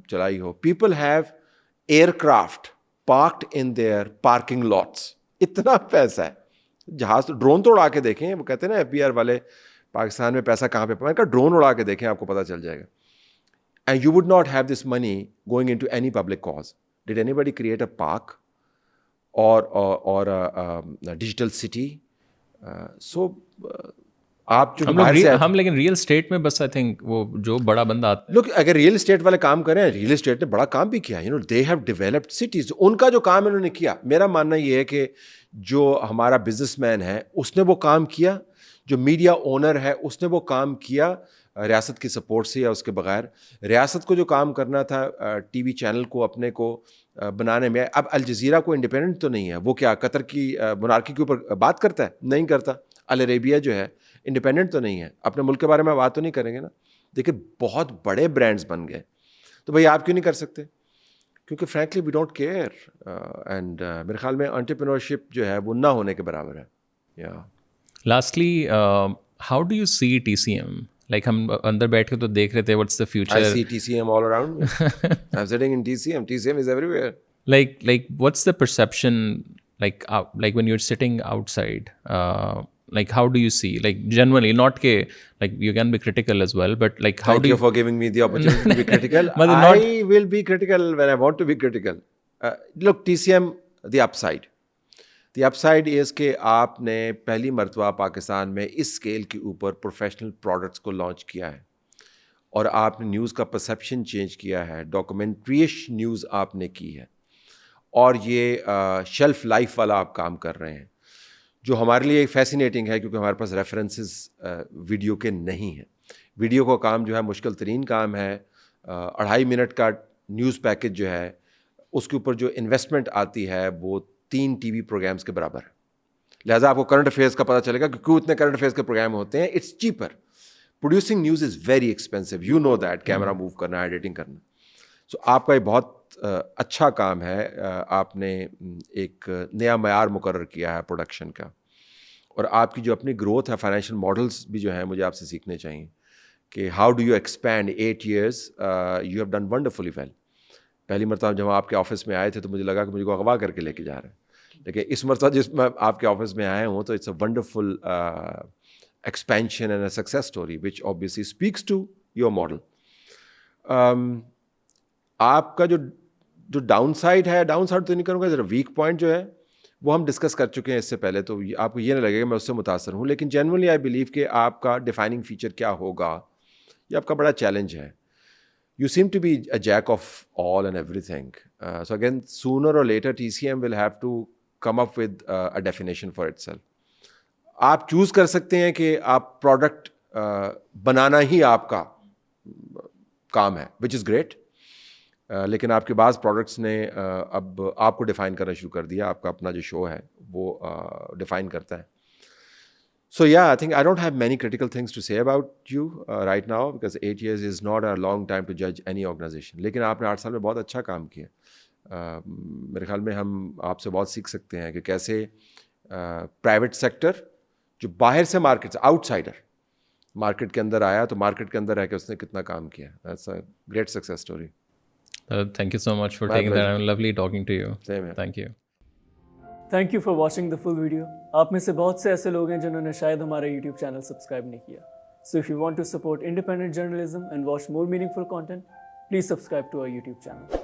چلائی ہو؟ People have aircraft parked in their parking lots. اتنا پیسہ ہے, جہاز ڈرون تو اڑا کے دیکھیں, وہ کہتے ہیں نا FBR والے پاکستان میں پیسہ کہاں پہ پائیں کا, ڈرون اڑا کے دیکھیں آپ کو پتہ چل جائے گا. And you would not have this money going into any public cause. Did anybody create a park اور ڈیجیٹل سٹی؟ سو آپ جو ہم لیکن ریئل اسٹیٹ میں بس آئی تھنک وہ جو بڑا بندہ آتا ہے, لوگ اگر ریئل اسٹیٹ والے کام کریں, ریئل اسٹیٹ نے بڑا کام بھی کیا, دے ہیو ڈیولپڈ سٹیز. ان کا جو کام انہوں نے کیا, میرا ماننا یہ ہے کہ جو ہمارا بزنس مین ہے اس نے وہ کام کیا, جو میڈیا اونر ہے اس نے وہ کام کیا, ریاست کی سپورٹ سے یا اس کے بغیر. ریاست کو جو کام کرنا تھا TV چینل کو اپنے کو بنانے میں, اب الجزیرہ کو انڈیپینڈنٹ تو نہیں ہے, وہ کیا قطر کی مونارکی کے اوپر بات کرتا ہے؟ نہیں کرتا. العربیہ جو ہے انڈیپینڈنٹ تو نہیں ہے, اپنے ملک کے بارے میں بات تو نہیں کریں گے نا. دیکھیں بہت بڑے برانڈز بن گئے, تو بھائی آپ کیوں نہیں کر سکتے؟ کیونکہ frankly we don't care, and میرے خیال میں انٹرپرینورشپ جو ہے وہ نہ ہونے کے برابر ہے. یا lastly how do you see TCM؟ Like ہم اندر بیٹھ کے تو دیکھ رہے تھے what's the I future, see TCM all around me. I'm sitting in TCM. TCM is everywhere. like what's the perception, like when you're sitting outside, like how do you see, like generally, not ke like you can be critical as well, but like how Thank do you for giving me the opportunity to be critical. But I will be critical when I want to be critical. Look, TCM, the upside. The upside is کہ آپ نے پہلی مرتبہ پاکستان میں اس scale کے اوپر professional products کو launch کیا ہے, اور آپ نے نیوز کا پرسیپشن چینج کیا ہے, ڈاکومنٹریش نیوز آپ نے کی ہے, اور یہ شیلف لائف والا آپ کام کر رہے ہیں, جو ہمارے لیے فیسینیٹنگ ہے کیونکہ ہمارے پاس ریفرنسز ویڈیو کے نہیں ہیں. ویڈیو کا کام جو ہے مشکل ترین کام ہے. 2.5 منٹ کا نیوز پیکج جو ہے اس کے اوپر جو انویسٹمنٹ آتی ہے وہ 3 ٹی وی پروگرامز کے برابر ہے. لہٰذا آپ کو کرنٹ افیئرس کا پتہ چلے گا کہ کیوں اتنے کرنٹ افیئرس کے پروگرام ہوتے ہیں. It's cheaper. Producing news is very expensive, you know that. Camera move کرنا, ایڈیٹنگ کرنا. سو آپ کا یہ بہت اچھا کام ہے. آپ نے ایک نیا معیار مقرر کیا ہے پروڈکشن کا, اور آپ کی جو اپنی گروتھ ہے, فائنینشیل ماڈلس بھی جو ہیں مجھے آپ سے سیکھنے چاہیے کہ how do you expand 8 years. You have done wonderfully well. پہلی مرتبہ جب آپ کے آفس میں آئے تھے تو مجھے لگا کہ مجھے کو اغوا کر کے لے کے جا رہے ہیں, لیکن اس مرتبہ جس میں آپ کے آفس میں آئے ہوں تو it's a wonderful expansion and a success story which obviously speaks to your model. آپ کا جو ڈاؤن سائڈ ہے, ڈاؤن سائڈ تو نہیں کروں گا, ذرا ویک پوائنٹ جو ہے وہ ہم ڈسکس کر چکے ہیں اس سے پہلے, تو آپ کو یہ نہ لگے گا میں اس سے متاثر ہوں, لیکن جنرلی آئی بلیو کہ آپ کا ڈیفائننگ فیچر کیا ہوگا, یہ آپ کا بڑا چیلنج ہے. You seem to be a jack of all and everything. So again, sooner or later, TCM will have to come up with a definition for itself. آپ چوز کر سکتے ہیں کہ آپ پروڈکٹ بنانا ہی آپ کا کام ہے, which is great. لیکن آپ کے بعض پروڈکٹس نے اب آپ کو ڈیفائن کرنا شروع کر دیا. آپ کا اپنا جو شو ہے وہ ڈیفائن کرتا ہے. So yeah, I think I don't have many critical things to say about you right now, because 8 years is not a long time to judge any organization. لیکن آپ نے 8 سال میں بہت اچھا کام کیا. میرے خیال میں ہم آپ سے بہت سیکھ سکتے ہیں کہ کیسے پرائیویٹ سیکٹر جو باہر سے مارکیٹ سے آؤٹ سائڈر مارکیٹ کے اندر آیا, تو مارکیٹ کے اندر رہ کے اس نے کتنا کام کیا. That's a great success story. Thank you so much for taking that. I'm lovely talking to you. Same here. Thank you. Thank you for watching the full video. آپ میں سے بہت سے ایسے لوگ ہیں جنہوں نے شاید ہمارا یوٹیوب چینل سبسکرائب نہیں کیا. So if you want to support independent journalism and watch more meaningful content, please subscribe to our YouTube channel.